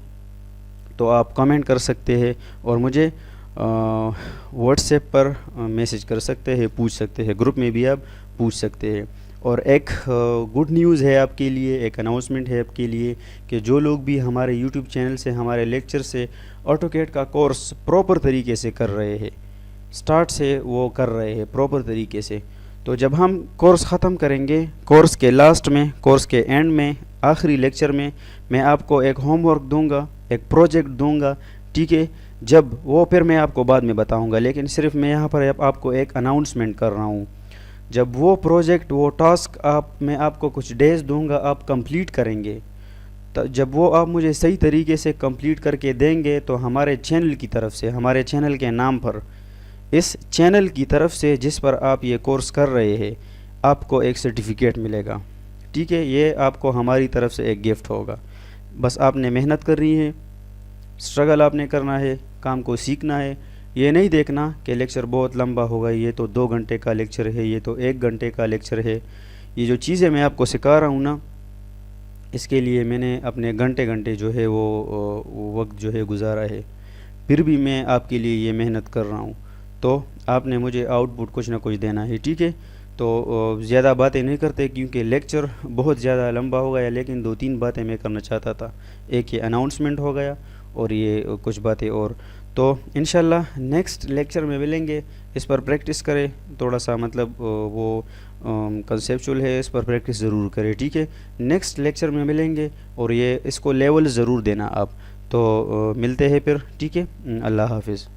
Speaker 1: तो आप कमेंट कर सकते हैं और मुझे व्हाट्सएप पर मैसेज कर सकते हैं, पूछ सकते हैं, ग्रुप में भी आप पूछ सकते हैं। और एक गुड न्यूज़ है आपके लिए, एक अनाउंसमेंट है आपके लिए कि जो लोग भी हमारे यूट्यूब चैनल से, हमारे लेक्चर से ऑटोकैड का कोर्स प्रॉपर तरीके से कर रहे हैं, स्टार्ट से वो कर रहे हैं प्रॉपर तरीके से, तो जब हम कोर्स ख़त्म करेंगे, कोर्स के लास्ट में, कोर्स के एंड में, आखिरी लेक्चर में मैं आपको एक होमवर्क दूंगा, एक प्रोजेक्ट दूंगा, ठीक है। जब वो फिर मैं आपको बाद में बताऊंगा, लेकिन सिर्फ मैं यहाँ पर आपको एक अनाउंसमेंट कर रहा हूँ। जब वो प्रोजेक्ट, वो टास्क मैं आपको कुछ डेज़ दूंगा, आप कंप्लीट करेंगे, तो जब वो आप मुझे सही तरीके से कंप्लीट करके देंगे तो हमारे चैनल की तरफ से, हमारे चैनल के नाम पर, इस चैनल की तरफ से जिस पर आप ये कोर्स कर रहे हैं, आपको एक सर्टिफिकेट मिलेगा, ठीक है। ये आपको हमारी तरफ से एक गिफ्ट होगा। बस आपने मेहनत करनी है, स्ट्रगल आपने करना है, काम को सीखना है। ये नहीं देखना कि लेक्चर बहुत लंबा होगा, ये तो 2 घंटे का लेक्चर है, ये तो 1 घंटे का लेक्चर है। ये जो चीज़ें मैं आपको सिखा रहा हूँ ना, इसके लिए मैंने अपने घंटे घंटे जो है वो वक्त जो है गुजारा है, फिर भी मैं आपके लिए ये मेहनत कर रहा हूँ। तो आपने मुझे आउटपुट कुछ ना कुछ देना है, ठीक है। तो ज़्यादा बातें नहीं करते क्योंकि लेक्चर बहुत ज़्यादा लंबा हो गया, लेकिन 2-3 बातें मैं करना चाहता था। एक ये अनाउंसमेंट हो गया और ये कुछ बातें और। तो इंशाल्लाह नेक्स्ट लेक्चर में मिलेंगे। इस पर प्रैक्टिस करें थोड़ा सा, मतलब वो कंसेप्चुअल है, इस पर प्रैक्टिस ज़रूर करें, ठीक है। नेक्स्ट लेक्चर में मिलेंगे और ये इसको लेवल ज़रूर देना आप। तो मिलते हैं फिर, ठीक है। अल्लाह हाफिज़।